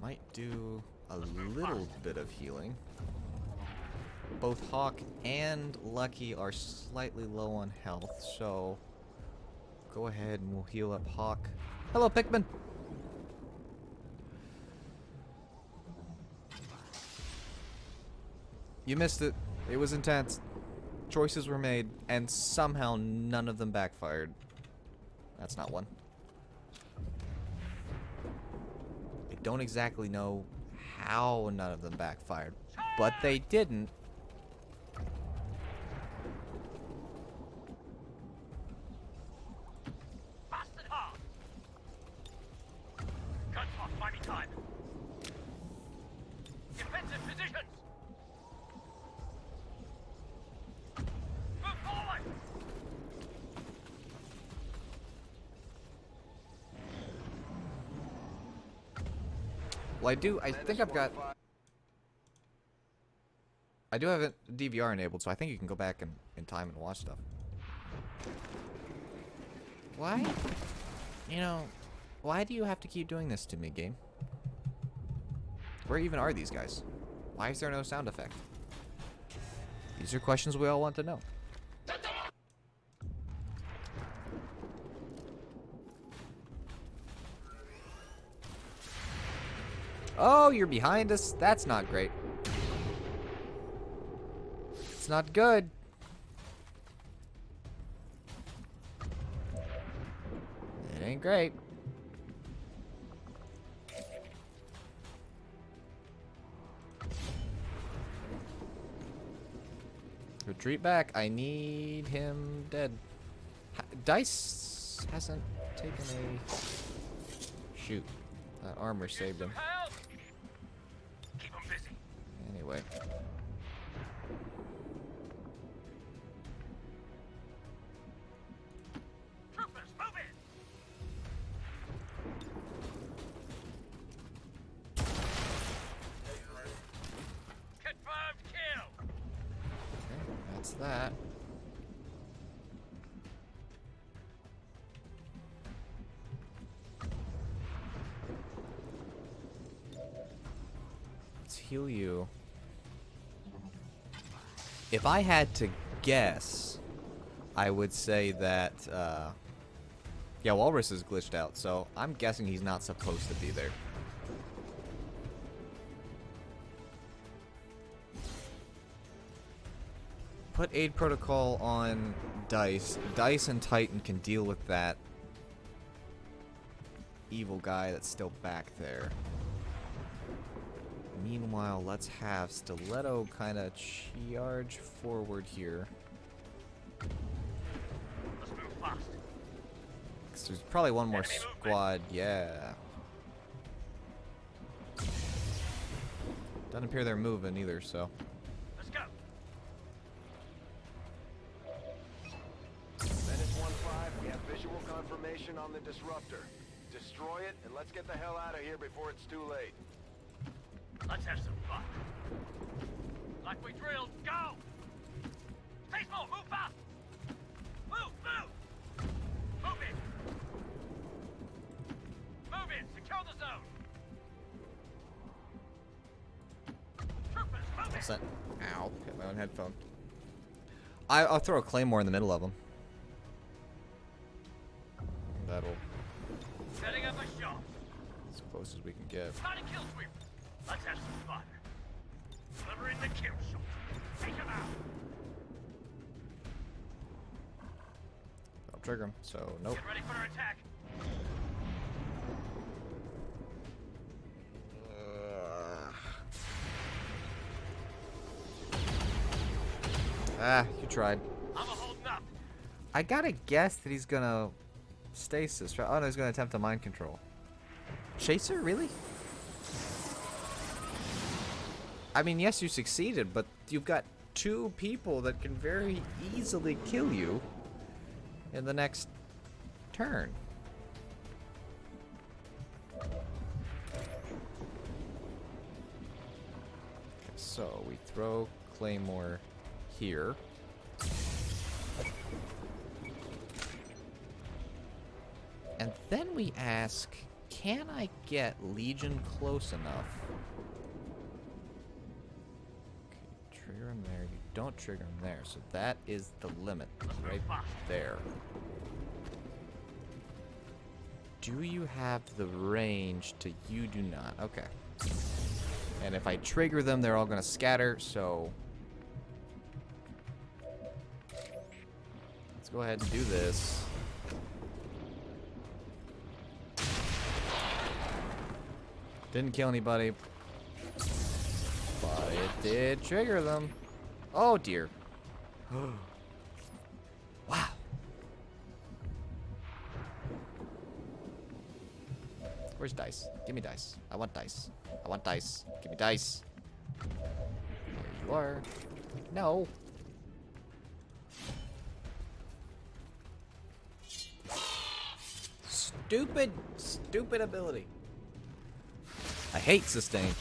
Might do a little bit of healing. Both Hawk and Lucky are slightly low on health, so go ahead and we'll heal up Hawk. Hello, Pikmin! You missed it. It was intense. Choices were made, and somehow none of them backfired. That's not one. I don't exactly know how none of them backfired, but they didn't. Fast and hard. Guns off, buy me time. Defensive positions. Move forward. Well, I think I've got... I do have a DVR enabled, so I think you can go back in time and watch stuff. Why? You know, why do you have to keep doing this to me, game? Where even are these guys? Why is there no sound effect? These are questions we all want to know. Oh, you're behind us? That's not great. It's not good. It ain't great. Retreat back. I need him dead. Dice hasn't taken a... Shoot. That armor saved him. Help. Keep 'em busy. Anyway. Troopers, move in. Confirmed kill. Okay, that's that. Let's heal you. If I had to guess, I would say that, yeah, Walrus is glitched out, so I'm guessing he's not supposed to be there. Put aid protocol on Dice. Dice and Titan can deal with that evil guy that's still back there. Meanwhile, let's have Stiletto kind of charge forward here. Let's move fast. 'Cause there's probably one more Enemy movement. squad. Yeah. Doesn't appear they're moving either, so. Let's go. Menace 1-5, we have visual confirmation on the disruptor. Destroy it, and let's get the hell out of here before it's too late. Let's have some fun. Like we drilled, go! Stay small, move fast! Move, move! Move in! Move in, secure the zone! Troopers, move in! What's that? Ow. Hit my own headphone. I'll throw a claymore in the middle of them. That'll Setting up a shot. as close as we can get. Starting kill sweep. Let's have some fun. Delivering the kill shot. Take him out. I'll trigger him, so nope. Get ready for our attack. You tried. I'm a holding up. I gotta guess that he's gonna stasis. Right? Oh no, he's gonna attempt a mind control. Chaser, really? I mean, yes, you succeeded, but you've got 2 people that can very easily kill you in the next turn. Okay, so we throw Claymore here. And then we ask, can I get Legion close enough? Okay, trigger him there. You don't trigger him there. So that is the limit right there. Do you have the range to... You do not. Okay. And if I trigger them, they're all going to scatter, so... Let's go ahead and do this. Didn't kill anybody. But it did trigger them. Oh dear. Wow. Where's dice? Give me dice. I want dice. I want dice. Give me dice. There you are. No. Stupid ability. I hate sustain.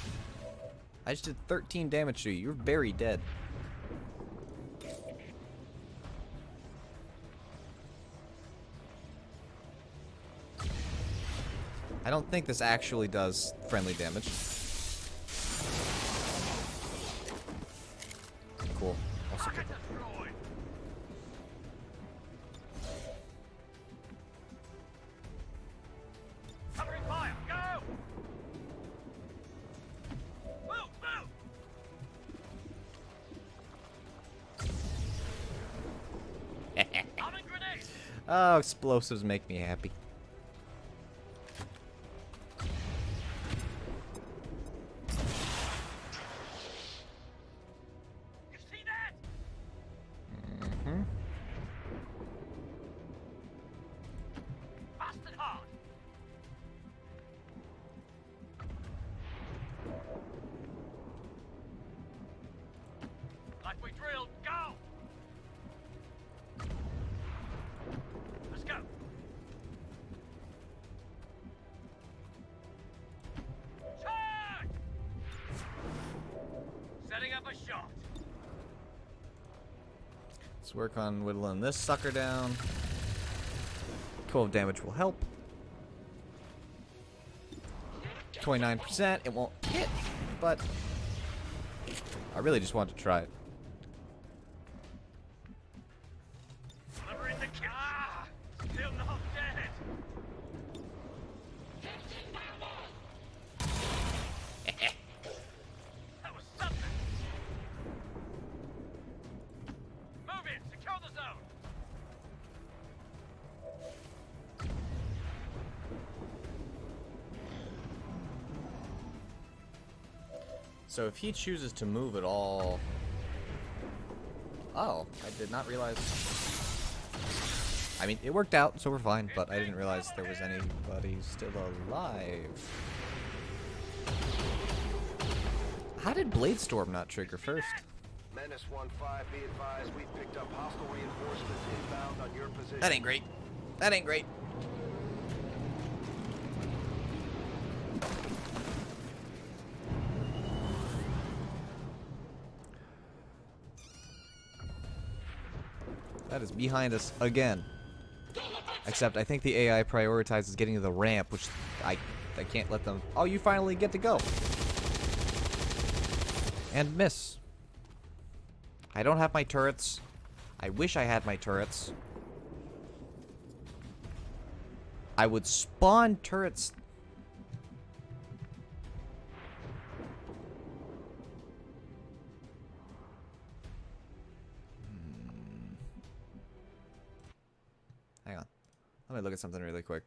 I just did 13 damage to you. You're very dead. I don't think this actually does friendly damage. Cool. Also good. Covering fire, go! Move, move! Arming grenade! Oh, explosives make me happy. You see that? Mm-hmm. Fast and hard. Like we drilled, go! Let's go. Charge! Setting up a shot. Let's work on whittling this sucker down. 12 damage will help. 29%. It won't hit, but I really just want to try it. Delivering the kill. Ah! Still not dead. That was something. Move in. Secure the zone. So if he chooses to move at all... Oh, I did not realize... I mean, it worked out, so we're fine, but I didn't realize there was anybody still alive. How did Bladestorm not trigger first? Menace 1-5, be advised, we picked up hostile reinforcements inbound on your position. That ain't great. That ain't great. That is behind us again. Except I think the AI prioritizes getting to the ramp, which I can't let them... Oh, you finally get to go. And miss. I don't have my turrets. I wish I had my turrets. I would spawn turrets. Hang on. Let me look at something really quick.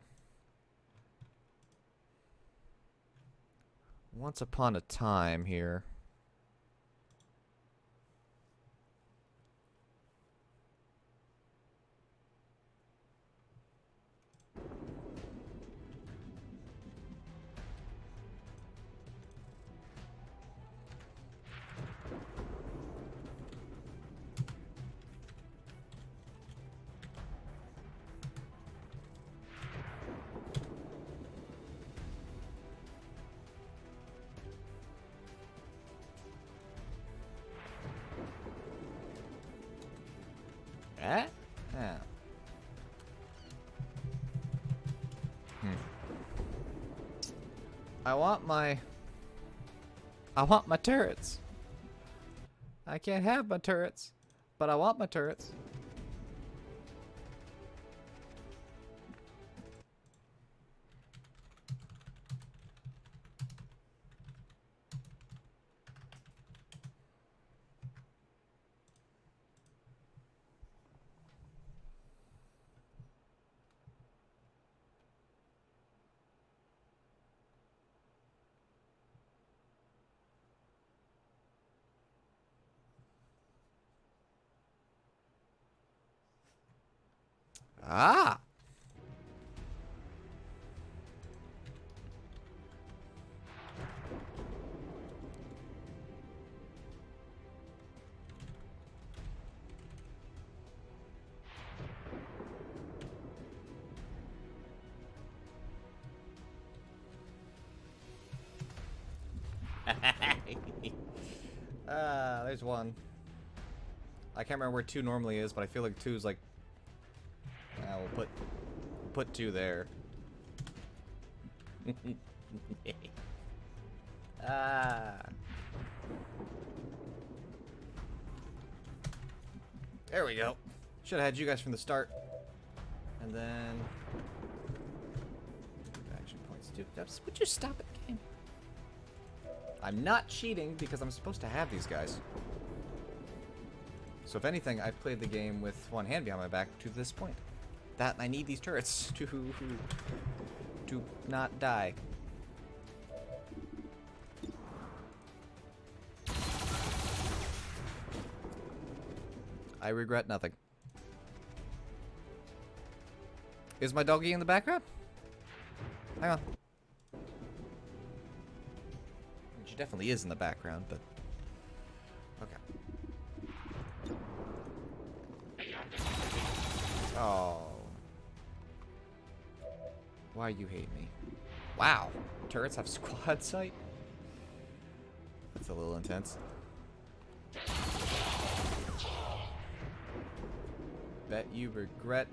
Once upon a time here. Eh? Yeah. I want my turrets. I can't have my turrets, but I want my turrets. Ah! There's one. I can't remember where 2 normally is, but I feel like 2 is like... we'll put 2 there. There we go. Should have had you guys from the start. And then... action points too. Would you stop it, game? I'm not cheating because I'm supposed to have these guys. So if anything, I've played the game with one hand behind my back to this point. That I need these turrets to not die. I regret nothing. Is my doggy in the background? Hang on. She definitely is in the background, but okay. Oh. Why you hate me? Wow. Turrets have squad sight? That's a little intense. Bet you regret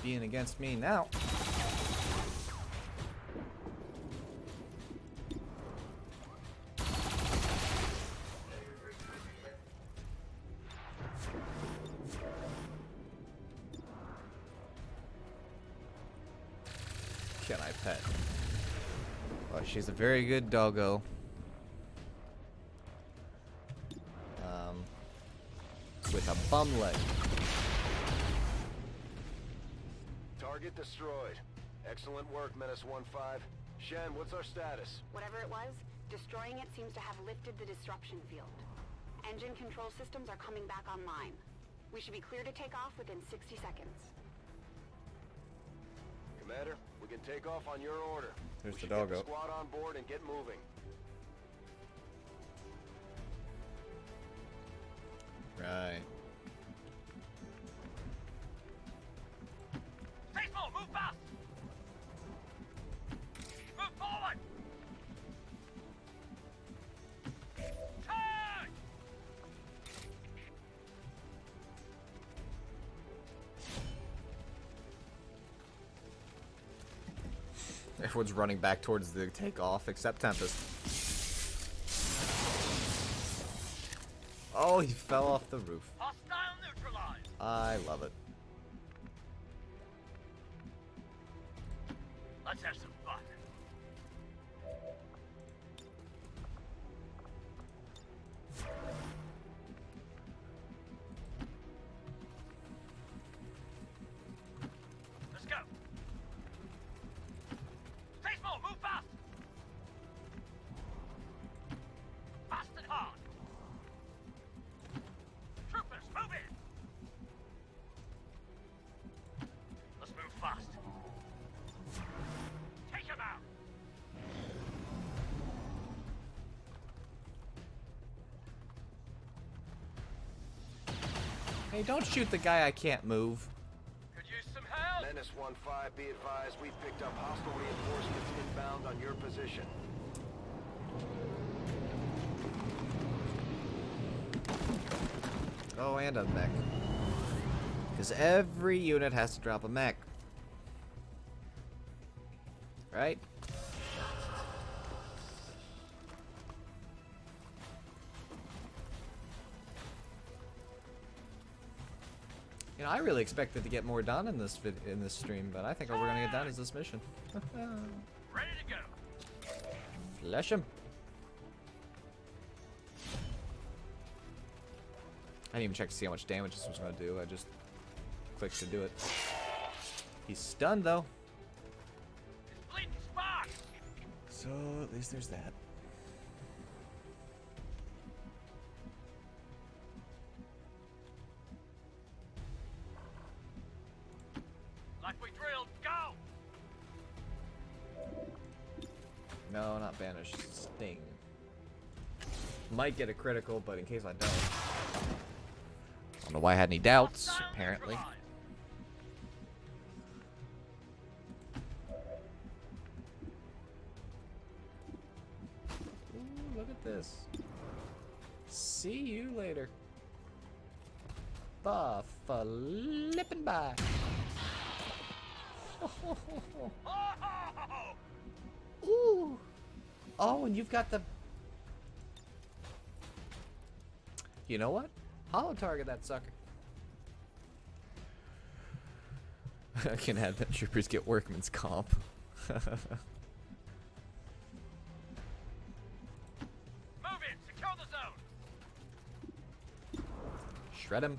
being against me now. Can I pet? Oh, she's a very good doggo. With a bum leg. Target destroyed. Excellent work, Menace 1-5. Shen, what's our status? Whatever it was, Destroying it seems to have lifted the disruption field. Engine control systems are coming back online. We should be clear to take off within 60 seconds. Commander, we can take off on your order. Here's We the should get doggo. squad on board and get moving. Right. Stay small, move fast! Move forward! Charge! Everyone's running back towards the takeoff, except Tempest. Oh, he fell off the roof. Hostile neutralized! I love it. Let's have some fun. Let's go. Stay small, move fast. Fast and hard. Troopers, move in. Let's move fast. Take him out. Hey, don't shoot the guy I can't move. Could use some help. Menace 1-5, be advised, we've picked up hostile reinforcements inbound on your position. Oh, and a mech. Because every unit has to drop a mech. Right? You know, I really expected to get more done in this stream, but I think all we're gonna get done is this mission. Ready to go. Flesh him. I didn't even check to see how much damage this was gonna do. I just clicked to do it. He's stunned though, It's bleeding spark. so at least there's that. Like we drilled, go. No, not banish. Sting. Might get a critical, but in case I don't. I don't know why I had any doubts, Hostile apparently. neutralized. Ooh, look at this. See you later. The flippin' by. Oh! Ooh. Oh, and you've got the... You know what? Hollow target that sucker. I can have that troopers get workman's comp. Move in, secure the zone. Shred him.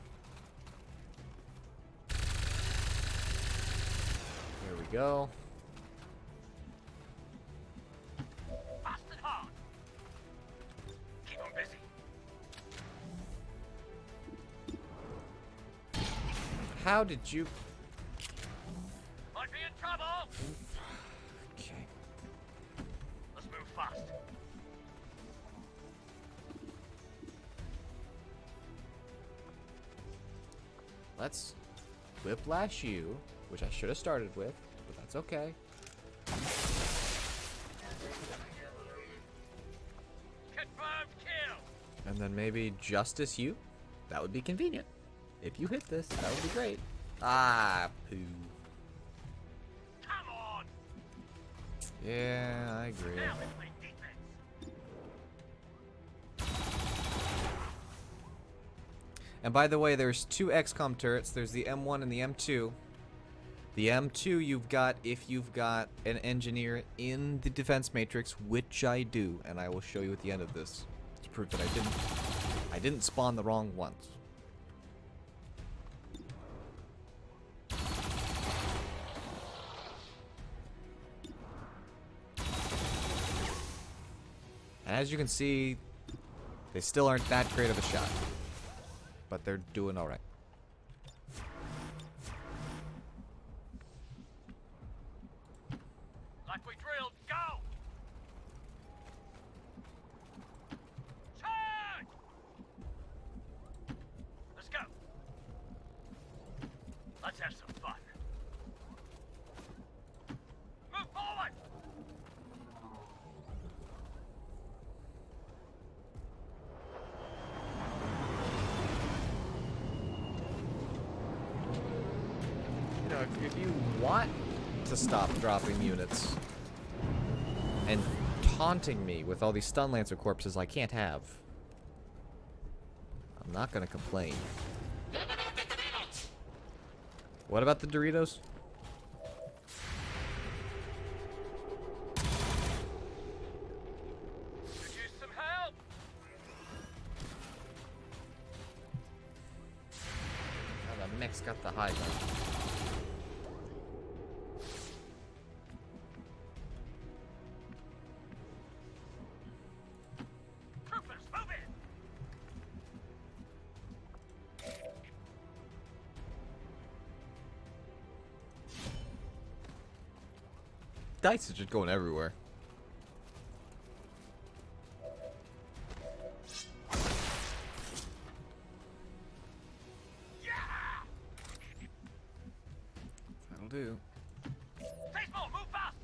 There we go. Fast and hard. Keep them busy. How did you... Might be in trouble. Okay. Let's move fast. Let's whiplash you, which I should have started with, but that's okay. Confirmed kill. And then maybe justice you. That would be convenient. If you hit this, that would be great. Ah, poo. Come on. Yeah, I agree. Now we play defense. And by the way, there's two XCOM turrets. There's the M1 and the M2. The M2 you've got if you've got an engineer in the defense matrix, which I do, and I will show you at the end of this to prove that I didn't spawn the wrong ones. As you can see, they still aren't that great of a shot. But they're doing alright. Like we drilled, go! Charge! Let's go. Let's have some fun. Move forward! You know, if you want to stop dropping units and taunting me with all these stun lancer corpses I can't have, I'm not gonna complain. What about the Doritos? Could use some help! Oh, the mech's got the high ground. Troopers, move in! Dice is just going everywhere. Yeah! That'll do. Face more, move fast!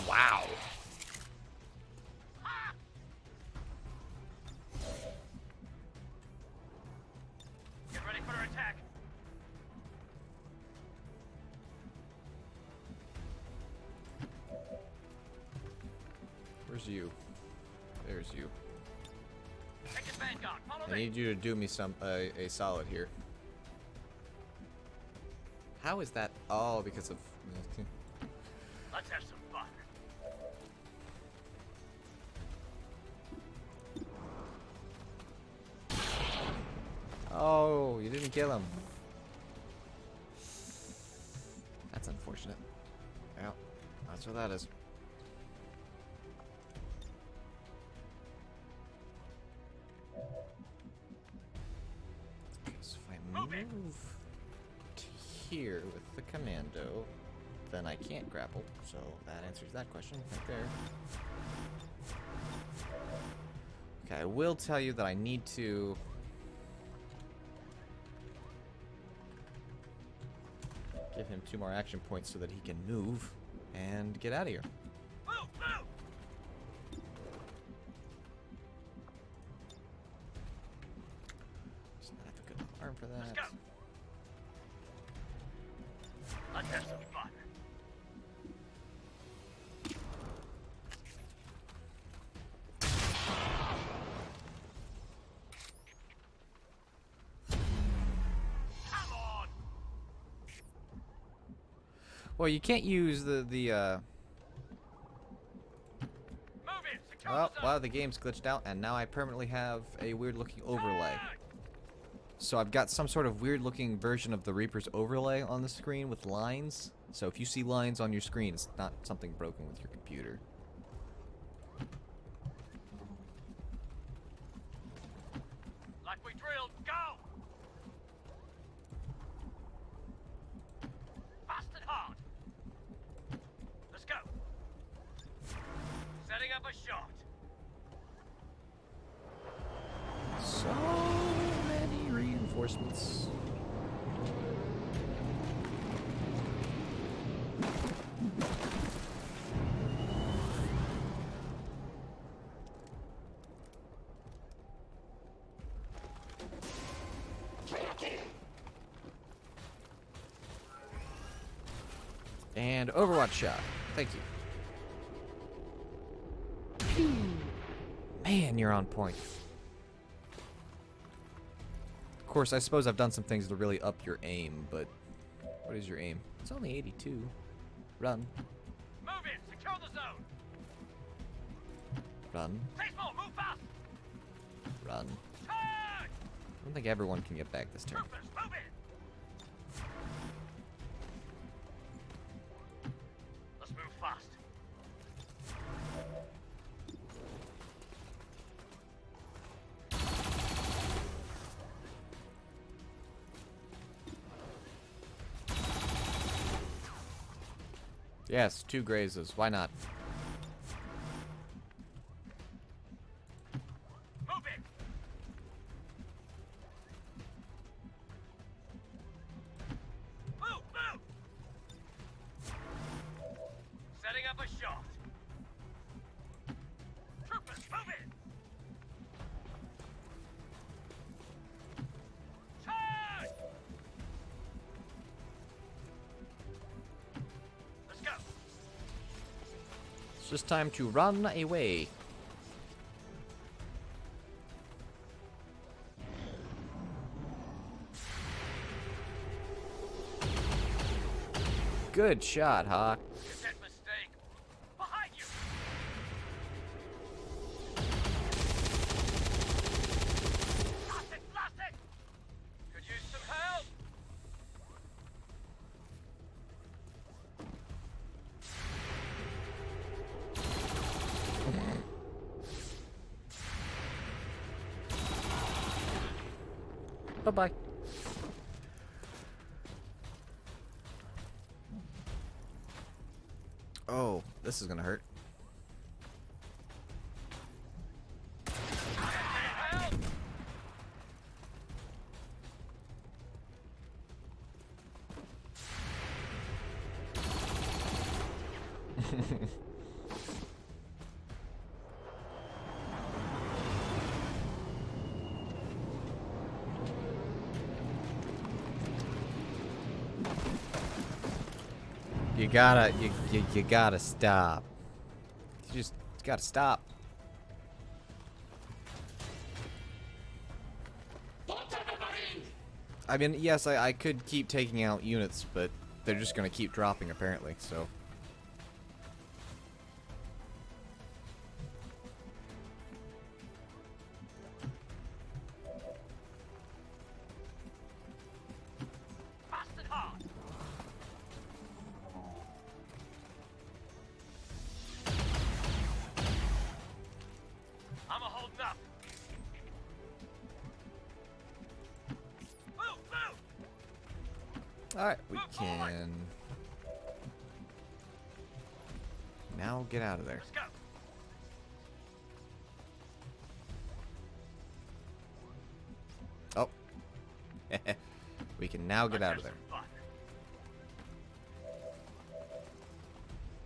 Wow. Ah! Get ready for attack! Where's you? There's you. Take it, Vanguard, follow I me! need you to do me some a solid here. How is that? Oh, because of. Let's have some fun. Oh, you didn't kill him. That's unfortunate. Yeah, that's what that is. Okay, so if I Move it. move to here with the commando, then I can't grapple. So that answers that question right there. Okay, I will tell you that I need to. Give him 2 more action points so that he can move and get out of here. Move, move! Does not have a good arm for Let's that. go! Let's have some fun. Come on! Well, you can't use the Move in! Secure oh, the zone! wow, the game's glitched out, and now I permanently have a weird-looking overlay. Charge! So I've got some sort of weird-looking version of the Reaper's overlay on the screen with lines. So if you see lines on your screen, it's not something broken with your computer. Like we drilled, go! Fast and hard! Let's go! Setting up a shot! So many reinforcements. And Overwatch shot. Thank you. Man, you're on point. Of course, I suppose I've done some things to really up your aim, but what is your aim? It's only 82. Run. Move in! Secure the zone! Run. Face more! Move fast! Run. Charge! I don't think everyone can get back this turn. Troopers, move in! Let's move fast. Yes, 2 grazes. Why not? Move in! Move, move! Setting up a shot. Troopers, move in! Charge! Let's go. It's just time to run away. Good shot, Hawk. Cadet mistake. Behind you. Blast it, blast it! Could use some help. Bye-bye. Oh, this is gonna hurt. Help! You gotta stop. You just gotta stop. I mean, yes, I could keep taking out units, but they're just gonna keep dropping apparently, so. Fast and hard. I'm a holding up. Move, move! Alright, we can now get out of there. Let's go. Oh. We can now get out of there. Let's have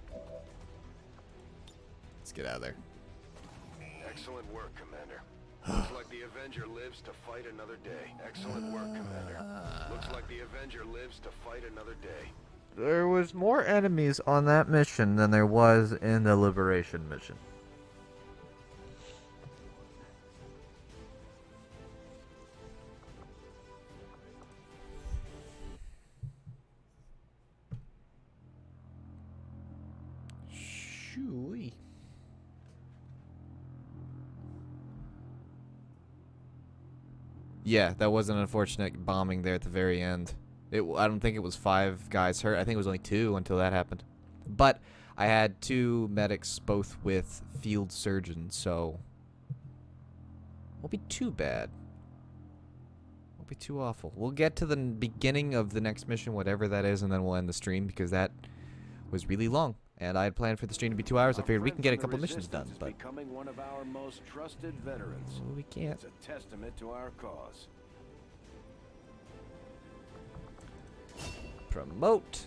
some Let's get out of there. Excellent work, Commander. Looks like the Avenger lives to fight another day. Excellent work, Commander. Looks like the Avenger lives to fight another day. There was more enemies on that mission than there was in the Liberation mission. Shooey. Yeah, that was an unfortunate bombing there at the very end. I don't think it was 5 guys hurt. I think it was only 2 until that happened. But I had 2 medics, both with field surgeons, so won't be too bad. Won't be too awful. We'll get to the beginning of the next mission, whatever that is, and then we'll end the stream because that was really long. And I had planned for the stream to be 2 hours. I figured we can get a couple missions done, but Becoming one of our most trusted veterans. we can't. It's a testament to our cause. Promote.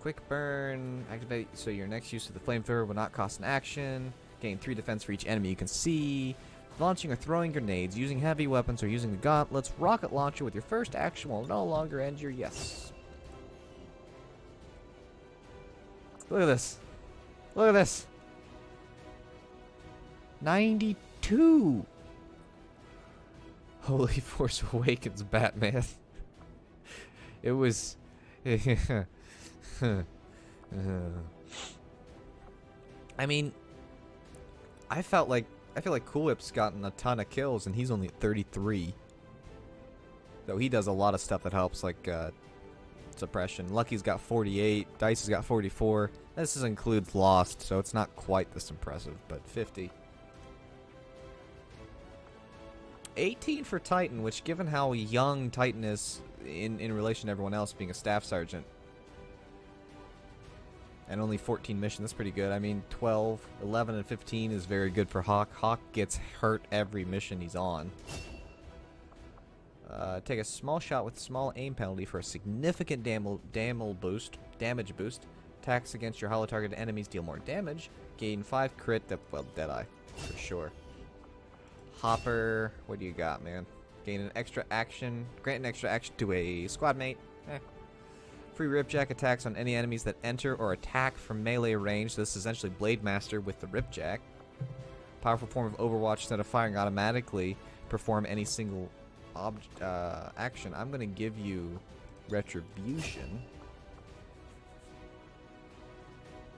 Quick burn. Activate so your next use of the flamethrower will not cost an action. Gain 3 defense for each enemy you can see. Launching or throwing grenades, using heavy weapons, or using the gauntlets. Rocket launcher with your first action will no longer end your yes. Look at this. Look at this. 92. Holy Force Awakens Batman. It was I mean, I feel like Cool Whip's gotten a ton of kills and he's only at 33. Though he does a lot of stuff that helps, like suppression. Lucky's got 48, Dice has got 44. This includes Lost, so it's not quite this impressive, but 50. 18 for Titan, which given how young Titan is in relation to everyone else being a staff sergeant, and only 14 missions, that's pretty good. I mean, 12, 11, and 15 is very good for Hawk. Hawk gets hurt every mission he's on. Take a small shot with small aim penalty for a significant damage boost. Attacks against your hollow targeted enemies deal more damage. Gain 5 crit. Well, Deadeye, for sure. Hopper, what do you got, man? Gain an extra action. Grant an extra action to a squad mate. Free Ripjack attacks on any enemies that enter or attack from melee range. This is essentially Blade Master with the Ripjack. Powerful form of Overwatch. Instead of firing automatically, perform any single action. I'm going to give you Retribution.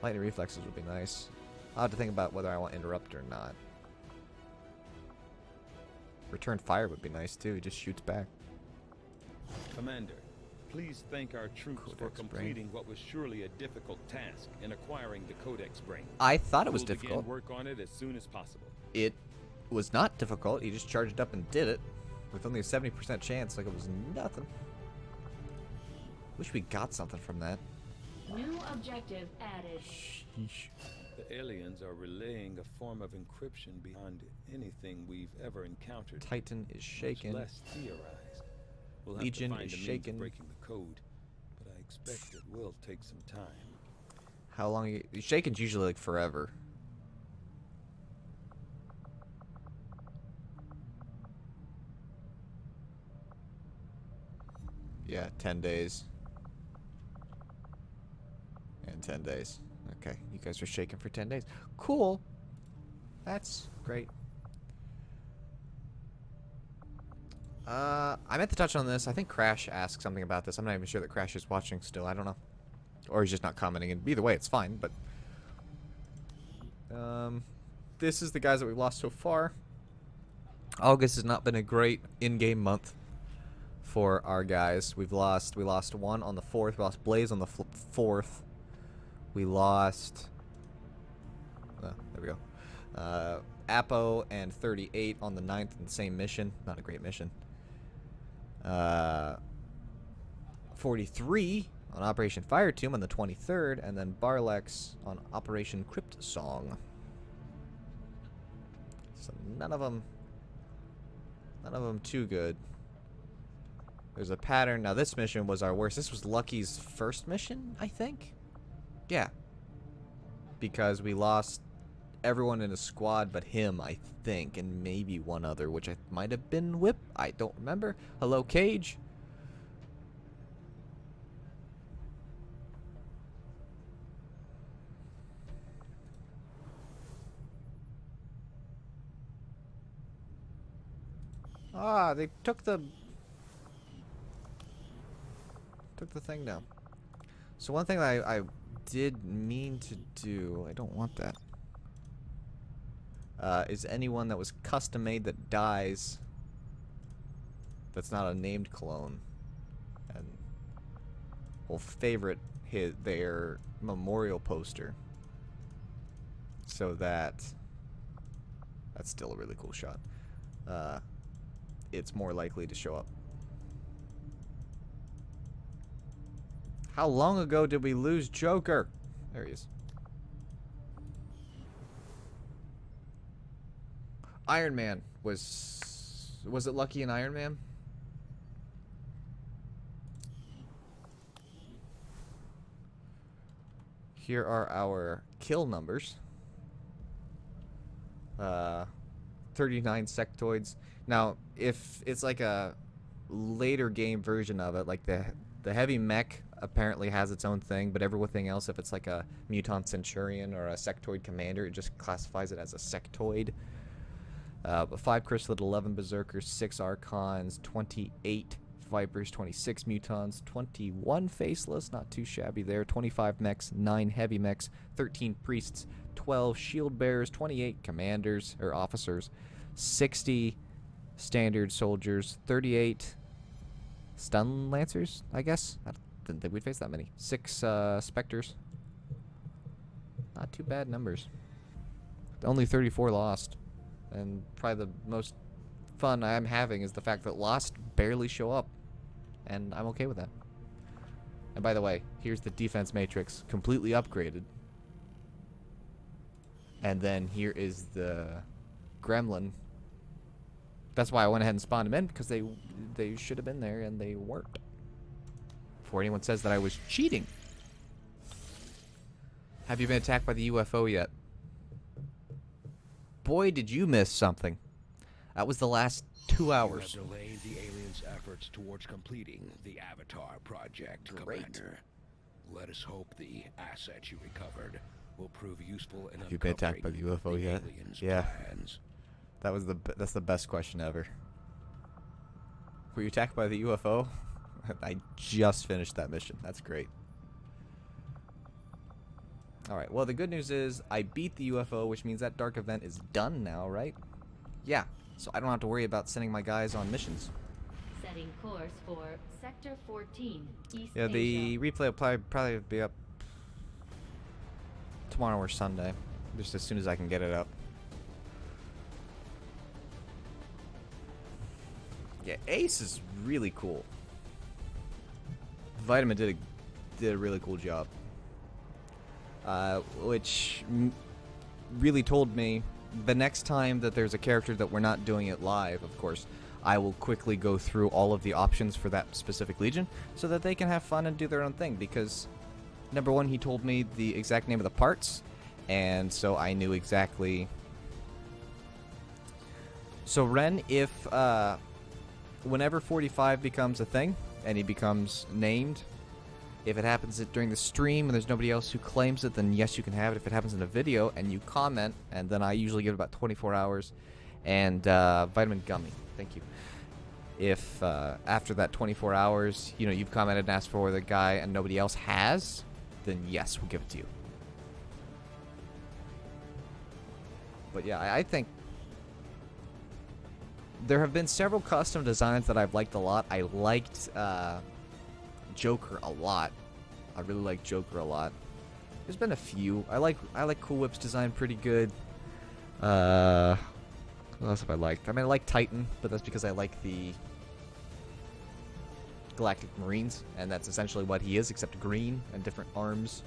Lightning Reflexes would be nice. I'll have to think about whether I want Interrupt or not. Return Fire would be nice too. He just shoots back. Commander, please thank our troops for completing what was surely a difficult task in acquiring the Codex Brain. I thought it was We'll difficult. begin work on it as soon as possible. It was not difficult. He just charged up and did it with only a 70% chance, like it was nothing. Wish we got something from that. New objective added. Sheesh. The aliens are relaying a form of encryption beyond anything we've ever encountered. Titan is shaken. Much less theorized. We'll have Legion to find is a means shaken. of breaking the code, but I expect it will take some time. How long? Shaken's usually like forever. Yeah, 10 days. And 10 days. Okay, you guys are shaking for 10 days. Cool. That's great. I meant to touch on this. I think Crash asked something about this. I'm not even sure that Crash is watching still. I don't know. Or he's just not commenting. And either way, it's fine. But this is the guys that we've lost so far. August has not been a great in-game month for our guys. We lost one on the 4th. We lost Blaze on the 4th. We lost... there we go. Apo and 38 on the 9th in the same mission. Not a great mission. 43 on Operation Fire Tomb on the 23rd. And then Barlex on Operation Crypt Song. So none of them too good. There's a pattern. Now this mission was our worst. This was Lucky's first mission, I think. Yeah. Because we lost everyone in a squad but him, I think, and maybe one other, which might have been Whip. I don't remember. Hello, Cage. Ah, they took the thing down. So one thing that I did mean to do, I don't want that, is anyone that was custom made that dies that's not a named clone, and we'll favorite their memorial poster, so that's still a really cool shot. It's more likely to show up. How long ago did we lose Joker? There he is. Iron Man was it Lucky in Iron Man? Here are our kill numbers. 39 sectoids. Now, if it's like a later game version of it, like the heavy mech apparently has its own thing, but everything else, if it's like a mutant centurion or a sectoid commander, it just classifies it as a sectoid. But 5 chrysalid, 11 berserkers, 6 archons, 28 vipers, 26 mutants, 21 faceless, not too shabby there, 25 mechs, 9 heavy mechs, 13 priests, 12 shield bearers, 28 commanders or officers, 60 standard soldiers, 38 stun lancers, I guess. I didn't think we'd face that many. 6 specters. Not too bad numbers. Only 34 lost. And probably the most fun I'm having is the fact that lost barely show up. And I'm okay with that. And by the way, here's the defense matrix completely upgraded. And then here is the gremlin. That's why I went ahead and spawned them in, because they should have been there and they weren't. Before anyone says that I was cheating. Have you been attacked by the UFO yet? Boy, did you miss something. That was the last 2 hours. You have delayed the aliens' efforts towards completing the Avatar project, Great. Commander. Let us hope the assets you recovered will prove useful in Have you been attacked by the UFO the yet? aliens' Yeah. plans. That's the best question ever. Were you attacked by the UFO? I just finished that mission. That's great. Alright, well the good news is I beat the UFO, which means that dark event is done now, right? Yeah, so I don't have to worry about sending my guys on missions. Setting course for Sector 14, East Yeah, the Asia. replay will probably be up tomorrow or Sunday, just as soon as I can get it up. Yeah, Ace is really cool. Vitamin did a really cool job, which really told me the next time that there's a character that we're not doing it live, of course, I will quickly go through all of the options for that specific legion so that they can have fun and do their own thing. Because number one, he told me the exact name of the parts, and so I knew exactly. So Ren, if whenever 45 becomes a thing and he becomes named, if it happens during the stream and there's nobody else who claims it, then yes, you can have it. If it happens in a video and you comment, and then I usually give it about 24 hours. And vitamin gummy, thank you. If after that 24 hours, you know, you've commented and asked for the guy and nobody else has, then yes, we'll give it to you. But yeah, I think there have been several custom designs that I've liked a lot. I liked Joker a lot. I really like Joker a lot. There's been a few. I like Cool Whip's design pretty good. What else have I liked? I mean, I like Titan, but that's because I like the Galactic Marines, and that's essentially what he is, except green and different arms.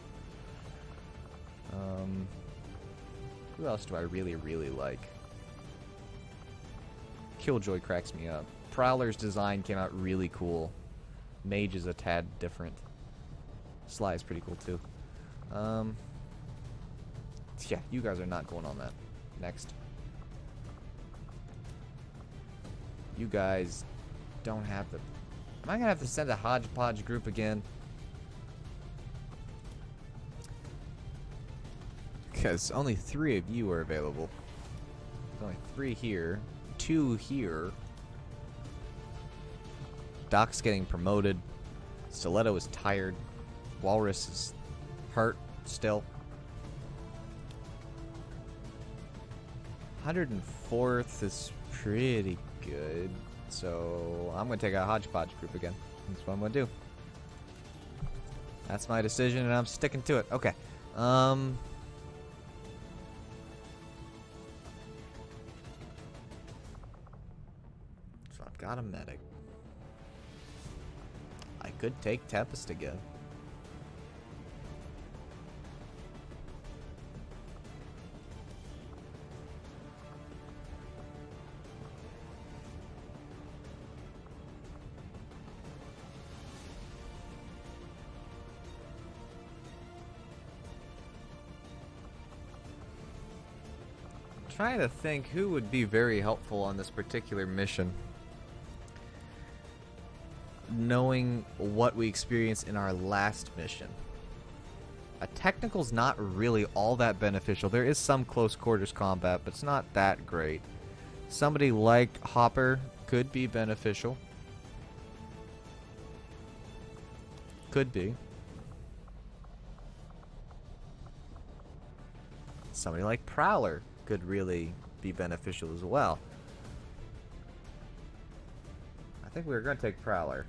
Who else do I really, really like? Killjoy cracks me up. Prowler's design came out really cool. Mage is a tad different. Sly is pretty cool too. Yeah, you guys are not going on that. Next. You guys don't have the... Am I gonna have to send a hodgepodge group again? Because only 3 of you are available. There's only 3 here. 2 here. Doc's getting promoted. Stiletto is tired. Walrus is hurt still. 104th is pretty good. So I'm going to take a hodgepodge group again. That's what I'm going to do. That's my decision and I'm sticking to it. Okay. So I've got a medic. I could take Tempest again. Trying to think who would be very helpful on this particular mission. Knowing what we experienced in our last mission. A technical's not really all that beneficial. There is some close quarters combat, but it's not that great. Somebody like Hopper could be beneficial. Could be. Somebody like Prowler could really be beneficial as well. I think we're going to take Prowler.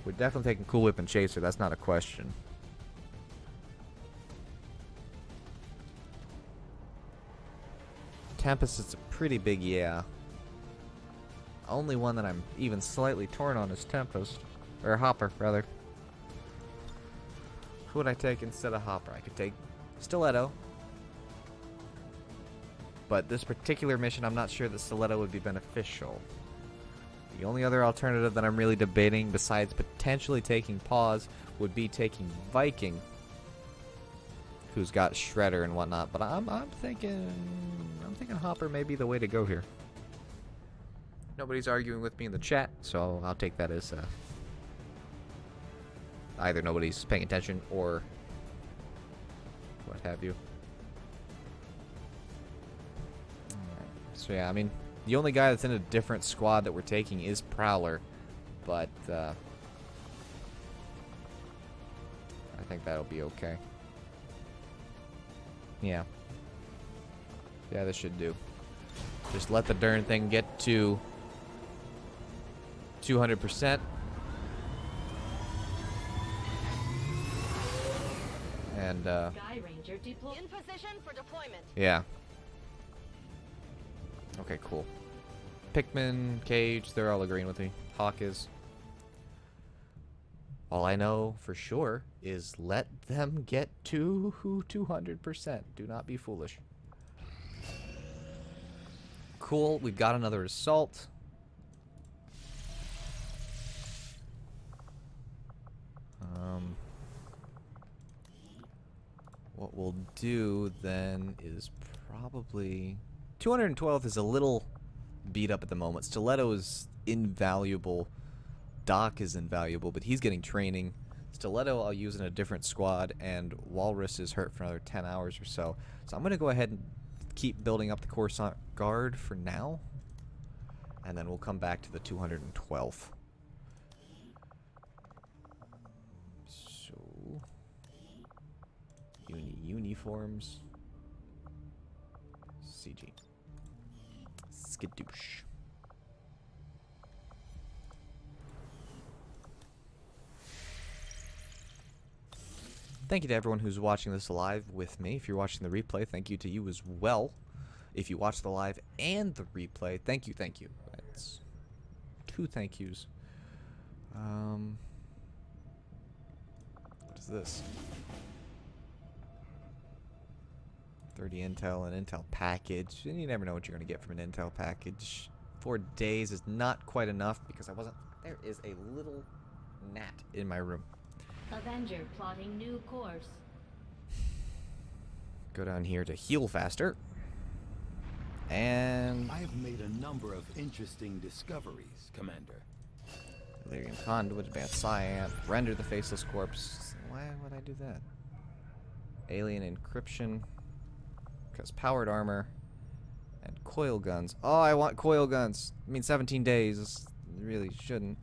We're definitely taking Cool Whip and Chaser. That's not a question. Tempest is a pretty big yeah. Only one that I'm even slightly torn on is Tempest. Or Hopper, rather. Who would I take instead of Hopper? I could take Stiletto. But this particular mission, I'm not sure that Stiletto would be beneficial. The only other alternative that I'm really debating, besides potentially taking Pause, would be taking Viking, who's got Shredder and whatnot. But I'm thinking Hopper may be the way to go here. Nobody's arguing with me in the chat, so I'll take that as either nobody's paying attention or what have you. Alright. So yeah, I mean, the only guy that's in a different squad that we're taking is Prowler, but I think that'll be okay. Yeah. Yeah, this should do. Just let the darn thing get to 200%. And Sky Ranger deploy. In position for deployment. yeah. Okay, cool. Pikmin, Cage, they're all agreeing with me. Hawk is. All I know for sure is let them get to 200%. Do not be foolish. Cool, we've got another assault. What we'll do then is probably 212 is a little beat up at the moment. Stiletto is invaluable. Doc is invaluable, but he's getting training. Stiletto I'll use in a different squad, and Walrus is hurt for another 10 hours or so. So I'm going to go ahead and keep building up the Coruscant Guard for now, and then we'll come back to the 212. So, uniforms. CG. Skadoosh. Thank you to everyone who's watching this live with me. If you're watching the replay, thank you to you as well. If you watch the live and the replay, thank you, thank you. That's 2 thank yous. What is this? 30 intel and intel package. And you never know what you're going to get from an intel package. 4 days is not quite enough because I wasn't... There is a little gnat in my room. Avenger plotting new course. Go down here to heal faster. And... I have made a number of interesting discoveries, Commander. Illyrian Conduit, Advanced Cyan, Render the Faceless Corpse. Why would I do that? Alien Encryption. Because powered armor. And coil guns. Oh, I want coil guns. I mean, 17 days. Really shouldn't.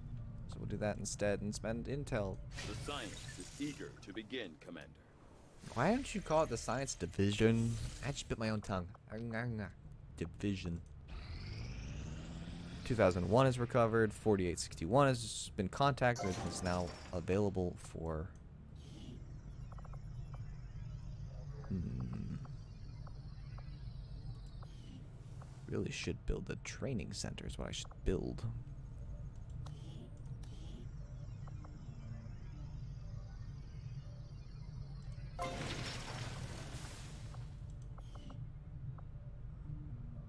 So we'll do that instead and spend intel. The science is eager to begin, Commander. Why don't you call it the Science Division? I just bit my own tongue. Division. 2001 is recovered. 4861 has been contacted and is now available for... Really should build a training center is what I should build.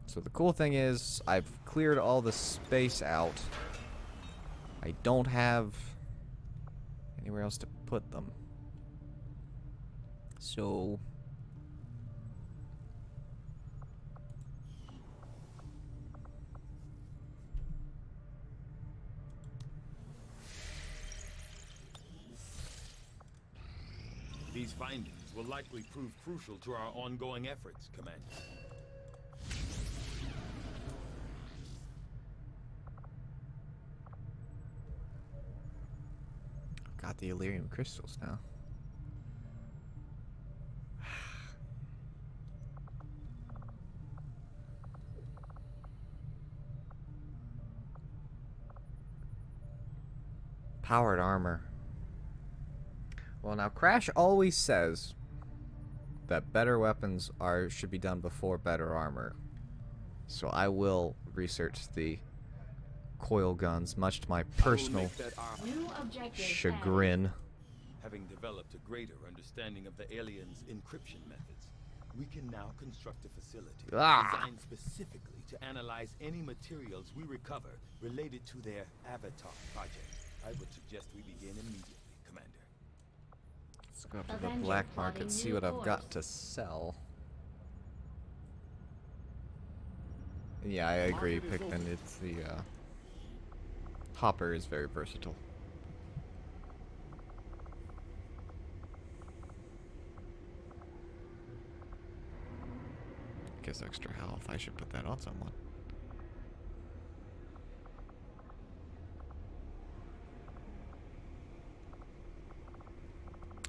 So the cool thing is, I've cleared all the space out. I don't have anywhere else to put them. So... These findings will likely prove crucial to our ongoing efforts, Commander. Got the Illyrium crystals now. Powered armor. Well, now Crash always says that better weapons should be done before better armor. So I will research the coil guns, much to my personal New objective chagrin. Having developed a greater understanding of the aliens' encryption methods, we can now construct a facility designed specifically to analyze any materials we recover related to their Avatar project. I would suggest we begin immediately, Commander. Let's go up to the Avenger black plotting market, see new what I've got course. to sell. Yeah, I agree, Pikmin. It's the hopper is very versatile. Gives extra health. I should put that on someone.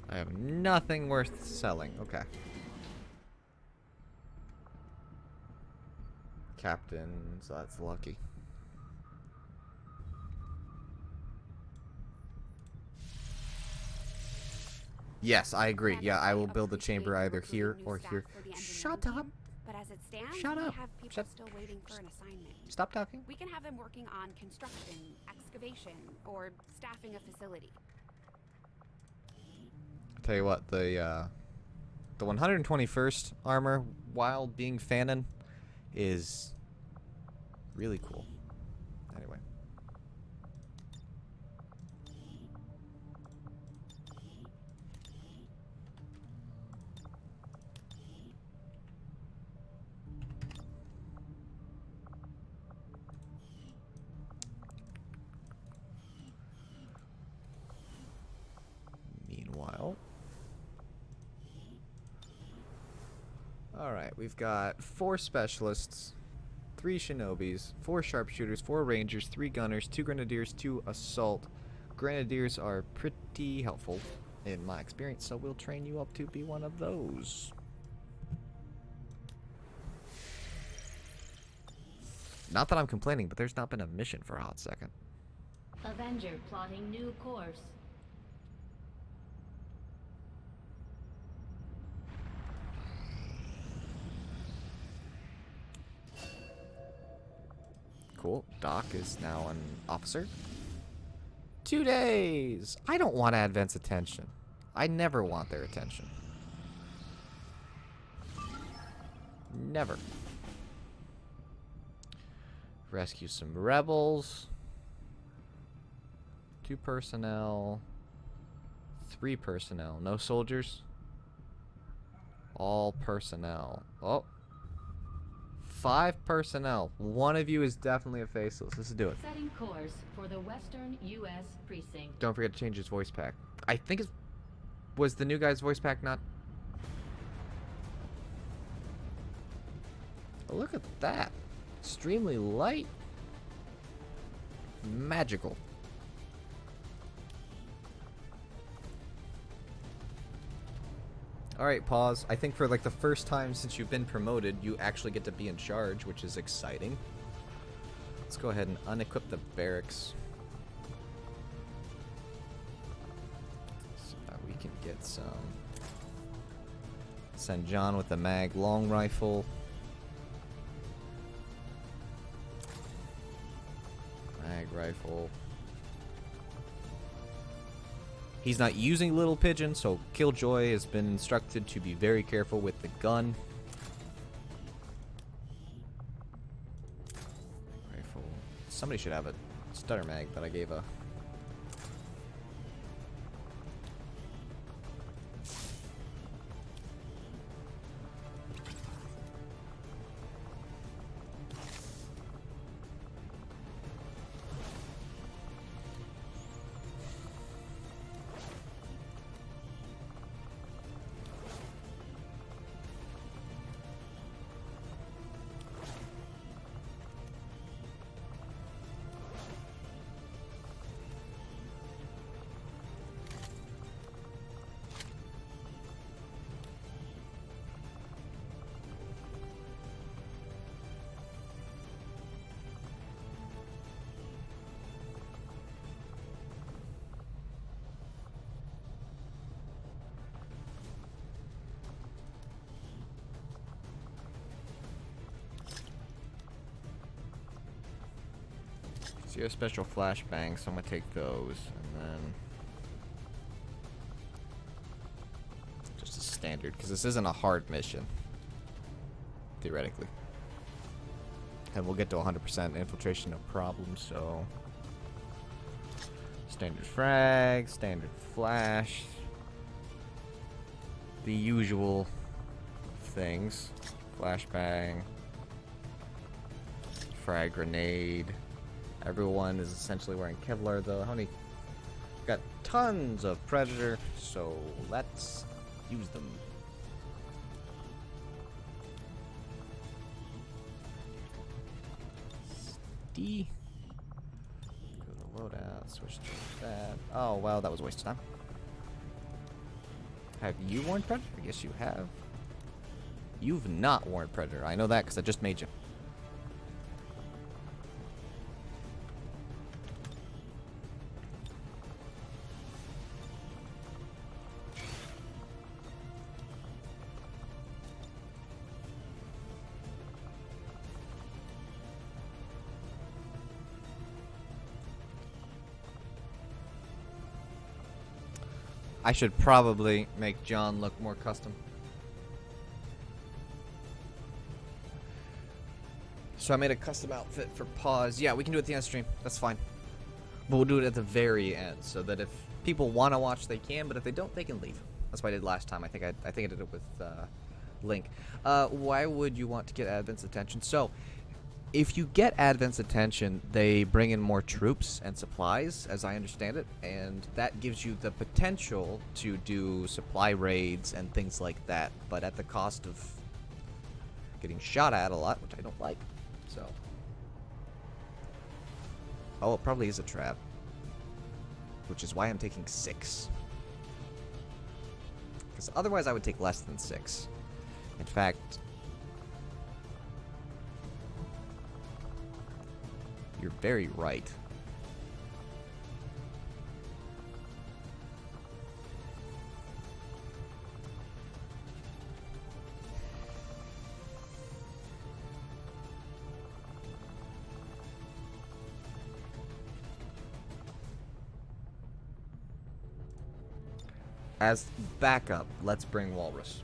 I have nothing worth selling. Okay. Captain, so that's lucky. Yes, I agree. Yeah, I will build the chamber either here or here. Shut up. But as it stands, Shut we up. have people Shut- still waiting for an assignment. Stop talking. We can have them working on construction, excavation, or staffing a facility. Tell you what, the 121st armor, while being Fanon, is really cool. Anyway. Meanwhile. Alright, we've got 4 specialists, 3 shinobis, 4 sharpshooters, 4 rangers, 3 gunners, 2 grenadiers, 2 assault. Grenadiers are pretty helpful in my experience, so we'll train you up to be one of those. Not that I'm complaining, but there's not been a mission for a hot second. Avenger plotting new course. Cool. Doc is now an officer. 2 days! I don't want Advent's attention. I never want their attention. Never. Rescue some rebels. 2 personnel. 3 personnel. No soldiers. All personnel. Oh. 5 personnel. One of you is definitely a faceless. Let's do it. Setting course for the Western U.S. precinct. Don't forget to change his voice pack. I think it was the new guy's voice pack not. Oh, look at that. Extremely light. Magical. Alright, pause. I think for like the first time since you've been promoted, you actually get to be in charge, which is exciting. Let's go ahead and unequip the barracks. So that we can get some. Send John with the mag long rifle. Mag rifle. He's not using Little Pigeon, so Killjoy has been instructed to be very careful with the gun. Rifle. Somebody should have a stutter mag that I gave a. So you have special flashbangs, so I'm gonna take those, and then just a standard, because this isn't a hard mission, theoretically. And we'll get to 100% infiltration, no problem, so... Standard frag, standard flash. The usual things. Flashbang. Frag grenade. Everyone is essentially wearing Kevlar, though. Honey, got tons of Predator, so let's use them. D. Go to loadout, switch to that. Oh, well, that was a waste of time. Have you worn Predator? Yes, you have. You've not worn Predator. I know that because I just made you. I should probably make John look more custom. So I made a custom outfit for Pause. Yeah, we can do it at the end of the stream. That's fine. But we'll do it at the very end, so that if people want to watch, they can. But if they don't, they can leave. That's what I did last time. I think I did it with Link. Why would you want to get Advent's attention? So, if you get Advent's attention, they bring in more troops and supplies, as I understand it, and that gives you the potential to do supply raids and things like that, but at the cost of getting shot at a lot, which I don't like. So, oh, it probably is a trap, which is why I'm taking 6. Because otherwise I would take less than 6. In fact, you're very right. As backup, let's bring Walrus.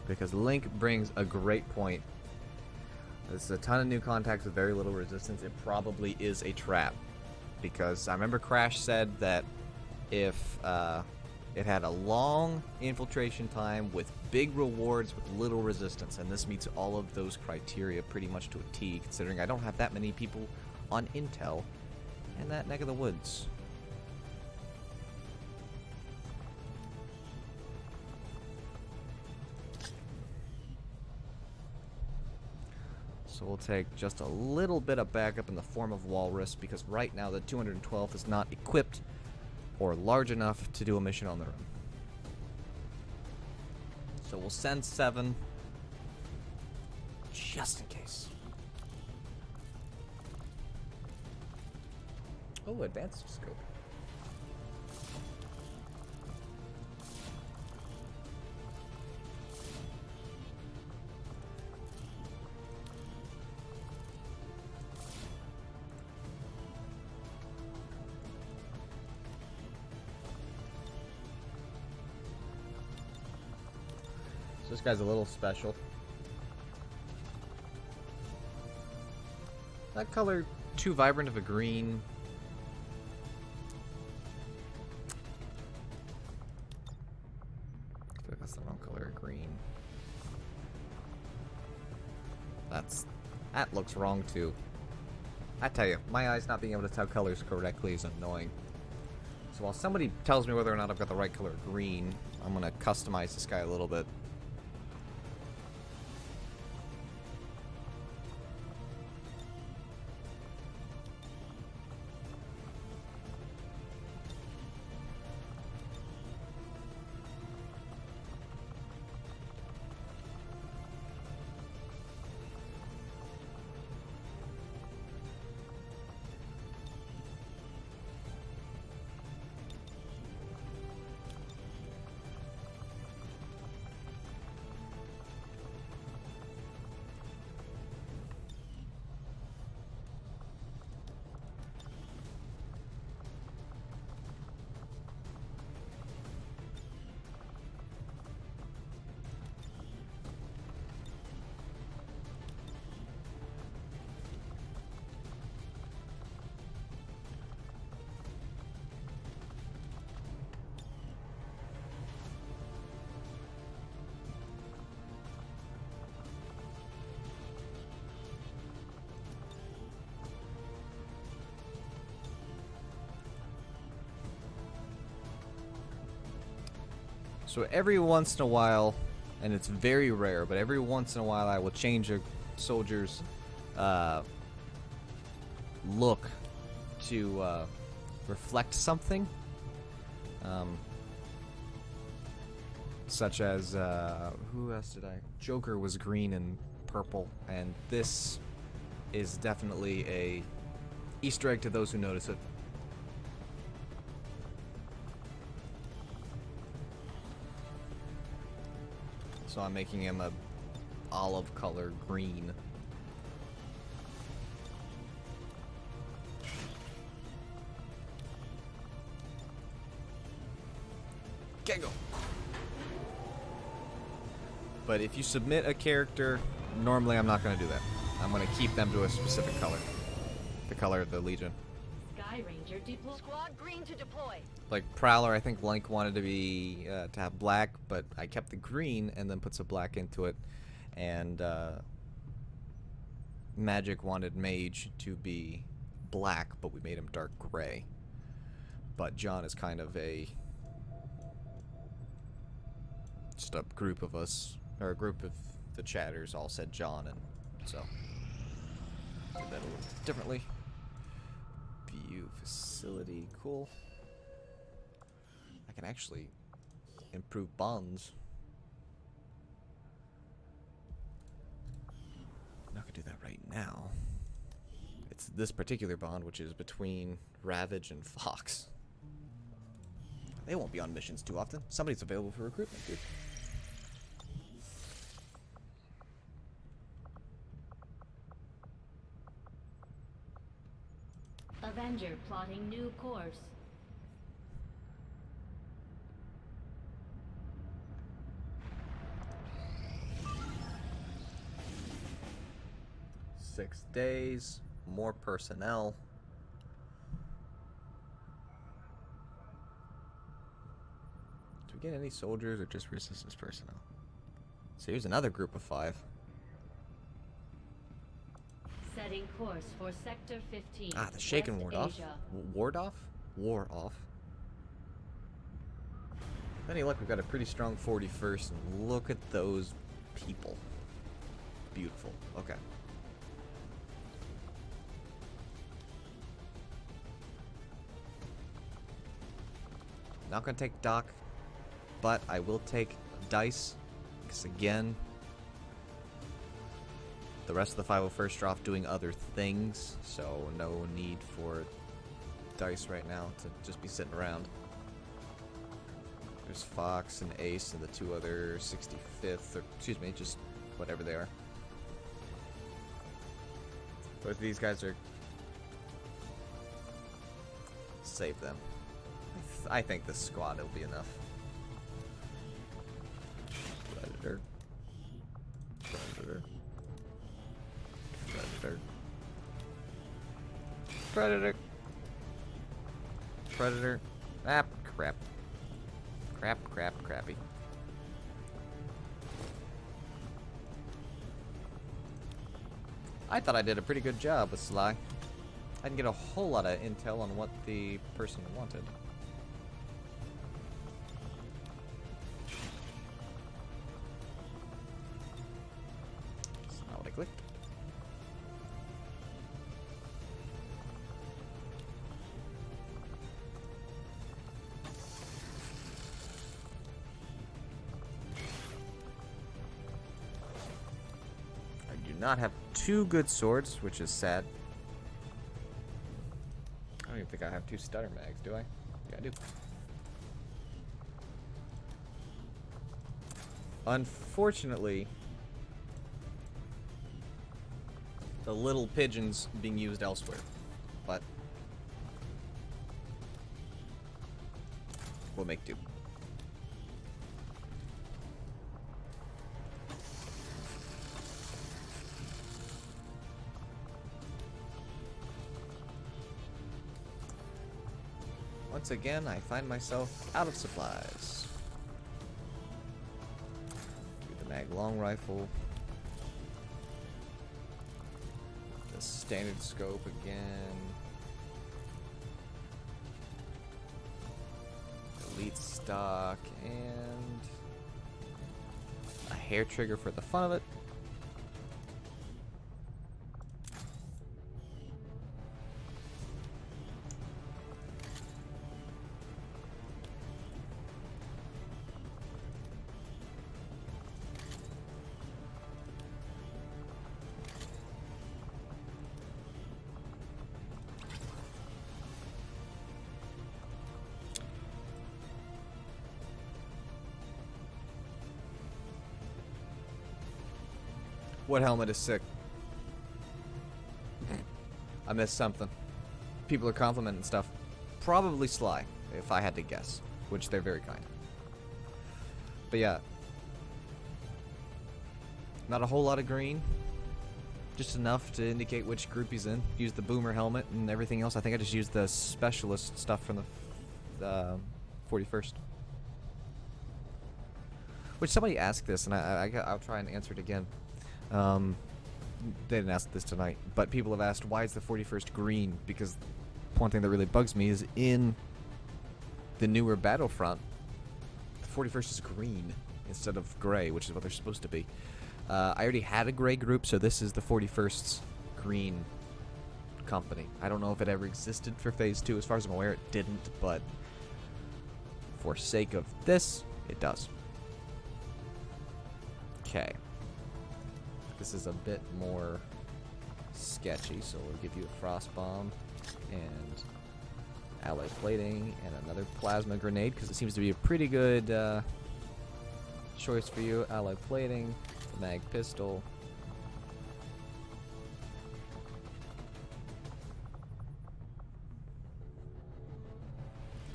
Because Link brings a great point. This is a ton of new contacts with very little resistance. It probably is a trap. Because I remember Crash said that if it had a long infiltration time with big rewards with little resistance, and this meets all of those criteria pretty much to a T, considering I don't have that many people on Intel in that neck of the woods. So we'll take just a little bit of backup in the form of Walrus, because right now the 212th is not equipped or large enough to do a mission on their own. So we'll send 7 just in case. Oh, advanced scope. So this guy's a little special. That color too vibrant of a green. I feel like that's the wrong color of green. That looks wrong too. I tell you, my eyes not being able to tell colors correctly is annoying. So while somebody tells me whether or not I've got the right color of green, I'm gonna customize this guy a little bit. So every once in a while, and it's very rare, but every once in a while I will change a soldier's look to reflect something. Such as, who else did I? Joker was green and purple, and this is definitely a Easter egg to those who notice it. So I'm making him a olive color green. Gango! But if you submit a character, normally I'm not going to do that. I'm going to keep them to a specific color. The color of the Legion. Sky Ranger deploy. Squad green to deploy. Like Prowler, I think Link wanted to be to have black, but I kept the green and then put some black into it. And Magic wanted Mage to be black, but we made him dark gray. But John is kind of just a group of us, or a group of the chatters all said John, and so did that a little differently. View facility, cool. I can actually improve bonds. I'm not gonna do that right now. It's this particular bond, which is between Ravage and Fox. They won't be on missions too often. Somebody's available for recruitment, dude. Avenger plotting new course. Six days, more personnel. Do we get any soldiers or just resistance personnel? So here's another group of 5. Setting course for Sector 15. Ah, the Shaken West ward off. Asia. Ward off? War off. With any luck, we've got a pretty strong 41st, and look at those people. Beautiful. Okay. Not gonna take Doc, but I will take Dice, because again, the rest of the 501st are off doing other things, so no need for Dice right now to just be sitting around. There's Fox and Ace and the 2 other 65th, or excuse me, just whatever they are. Both of these guys are... Save them. I think this squad will be enough. Predator. Predator. Predator. Predator. Predator. Ah, crap. Crappy. I thought I did a pretty good job with Sly. I didn't get a whole lot of intel on what the person wanted. That's not what I clicked. I do not have 2 good swords, which is sad. I don't even think I have 2 stutter mags, do I? Yeah, I do. Unfortunately, the little pigeon's being used elsewhere, but we'll make do. Once again, I find myself out of supplies. Do the mag long rifle. The standard scope again. Elite stock and hair trigger for the fun of it. What helmet is sick? I missed something. People are complimenting stuff. Probably Sly, if I had to guess. Which they're very kind. But yeah. Not a whole lot of green. Just enough to indicate which group he's in. Use the boomer helmet and everything else. I think I just used the specialist stuff from the 41st. Which somebody asked this, and I'll try and answer it again. They didn't ask this tonight, but people have asked, why is the 41st green? Because one thing that really bugs me is in the newer Battlefront, the 41st is green instead of gray, which is what they're supposed to be. I already had a gray group, so this is the 41st's green company. I don't know if it ever existed for Phase 2. As far as I'm aware, it didn't, but for sake of this, it does. Okay. This is a bit more sketchy, so we'll give you a frost bomb and alloy plating and another plasma grenade, because it seems to be a pretty good choice for you. Alloy plating, mag pistol.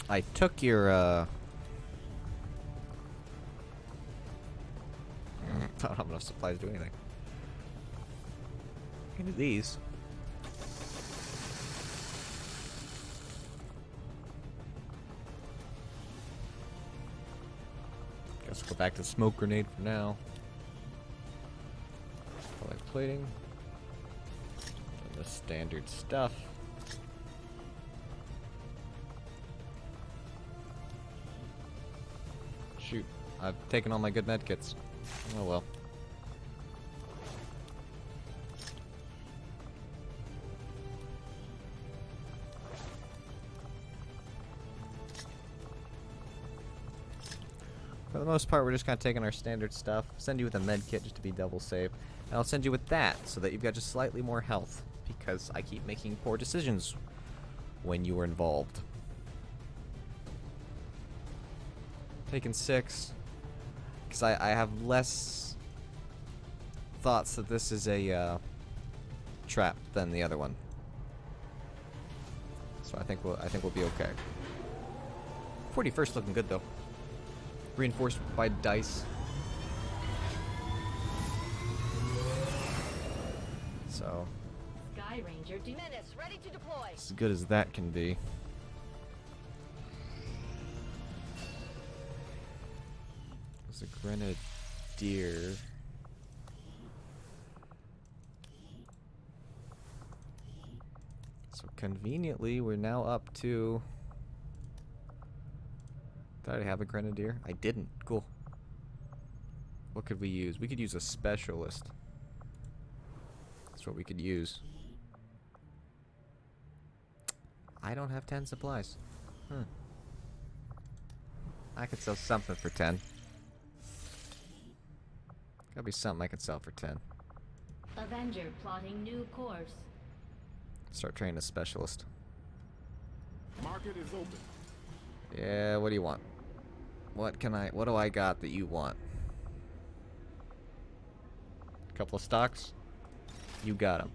I took your I don't have enough supplies to do anything. I can do these. Guess we'll go back to smoke grenade for now. Alloy plating. And the standard stuff. Shoot, I've taken all my good medkits. Oh well. For the most part, we're just kind of taking our standard stuff. Send you with a med kit just to be double safe. And I'll send you with that so that you've got just slightly more health. Because I keep making poor decisions when you are involved. Taking 6. Because I have less thoughts that this is a trap than the other one. So I think we'll be okay. 41st looking good though. Reinforced by dice. So Sky Ranger Menace, ready to deploy. as good as that can be. There's a grenadier. So conveniently, we're now up to. Did I have a grenadier? I didn't. Cool. What could we use? We could use a specialist. That's what we could use. I don't have 10 supplies. I could sell something for 10. Gotta be something I could sell for 10. Avenger plotting new course. Start training a specialist. Market is open. Yeah, what do you want? What do I got that you want? Couple of stocks? You got them.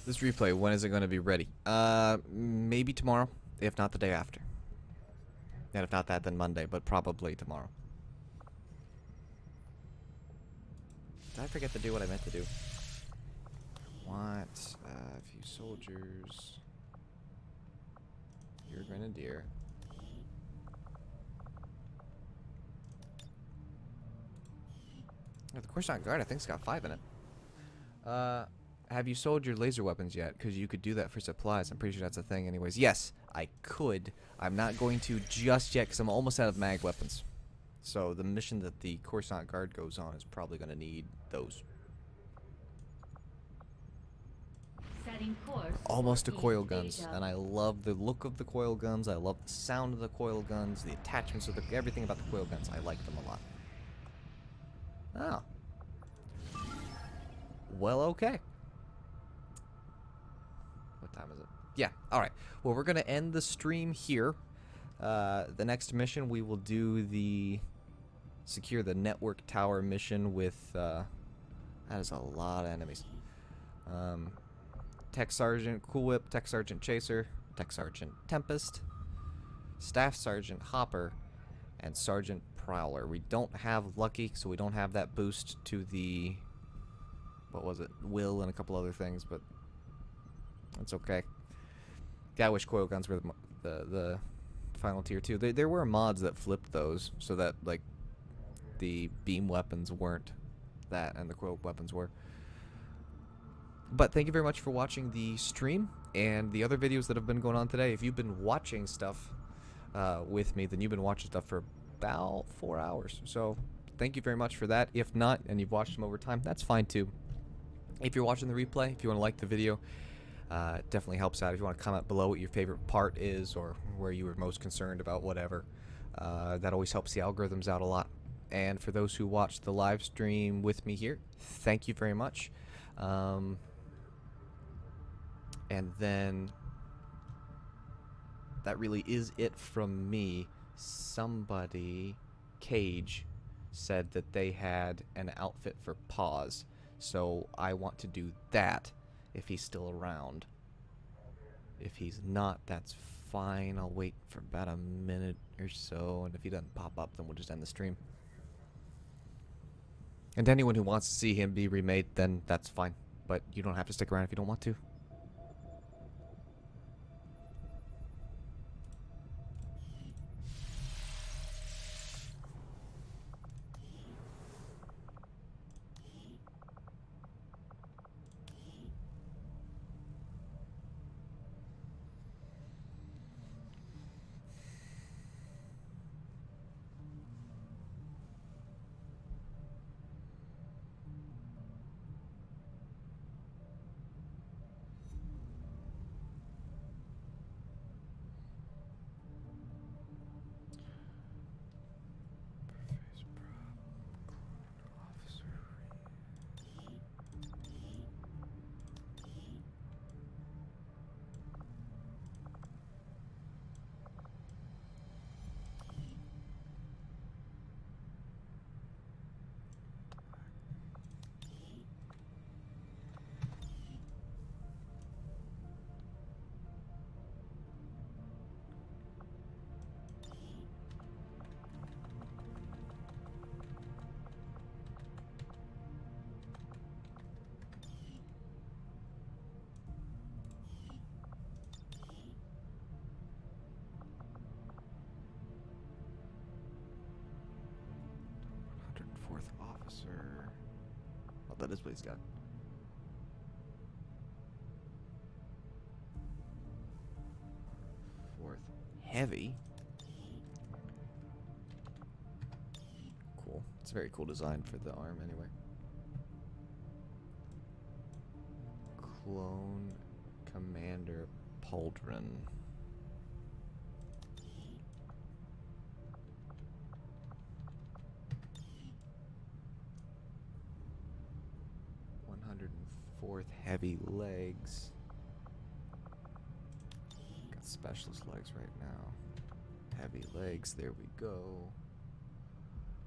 This replay, when is it going to be ready? Maybe tomorrow, if not the day after. And if not that, then Monday, but probably tomorrow. Did I forget to do what I meant to do? Want a few soldiers. You're a grenadier. The Coruscant Guard, I think, has got 5 in it. Have you sold your laser weapons yet? Because you could do that for supplies. I'm pretty sure that's a thing anyways. Yes, I could. I'm not going to just yet because I'm almost out of mag weapons. So the mission that the Coruscant Guard goes on is probably going to need those. Setting course. Almost to 14 coil guns. data. And I love the look of the coil guns. I love the sound of the coil guns. The attachments of the... Everything about the coil guns. I like them a lot. Oh. Well, okay. What time is it? Yeah, alright. Well, we're going to end the stream here. The next mission, we will do the... Secure the network tower mission with... that is a lot of enemies. Tech Sergeant Cool Whip, Tech Sergeant Chaser, Tech Sergeant Tempest, Staff Sergeant Hopper, and Sergeant Prowler. We don't have Lucky, so we don't have that boost to the... What was it? Will and a couple other things, but... That's okay. Yeah, I wish coil guns were the final tier 2. There were mods that flipped those, so that, like, the beam weapons weren't that, and the coil weapons were. But thank you very much for watching the stream and the other videos that have been going on today. If you've been watching stuff with me, then you've been watching stuff for about 4 hours. So thank you very much for that. If not, and you've watched them over time, that's fine too. If you're watching the replay, if you want to like the video, it definitely helps out. If you want to comment below what your favorite part is or where you were most concerned about whatever, that always helps the algorithms out a lot. And for those who watched the live stream with me here, thank you very much. And then that really is it from me. Somebody, Cage, said that they had an outfit for Pause, so I want to do that if he's still around. If he's not, that's fine. I'll wait for about a minute or so, and if he doesn't pop up, then we'll just end the stream. And anyone who wants to see him be remade, then that's fine. But you don't have to stick around if you don't want to. Officer. Oh, that is what he's got. Fourth heavy. Cool. It's a very cool design for the arm, anyway. Clone Commander Pauldron. Fourth heavy legs. Got specialist legs right now. Heavy legs, there we go.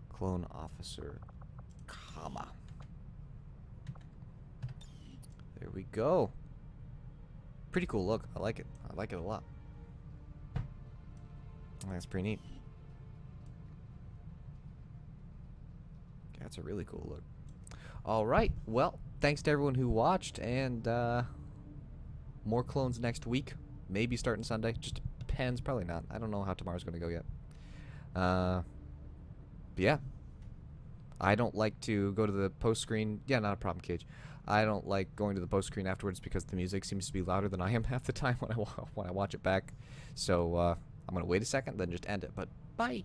Clone Officer, comma. There we go. pretty cool look. I like it. I like it a lot. That's pretty neat. Yeah, it's a really cool look. Alright, well, thanks to everyone who watched, and more clones next week. Maybe starting Sunday. Just depends. Probably not. I don't know how tomorrow's going to go yet. But yeah. I don't like to go to the post screen. Yeah, not a problem, Cage. I don't like going to the post screen afterwards because the music seems to be louder than I am half the time when I watch it back. So I'm going to wait a second, then just end it. But bye.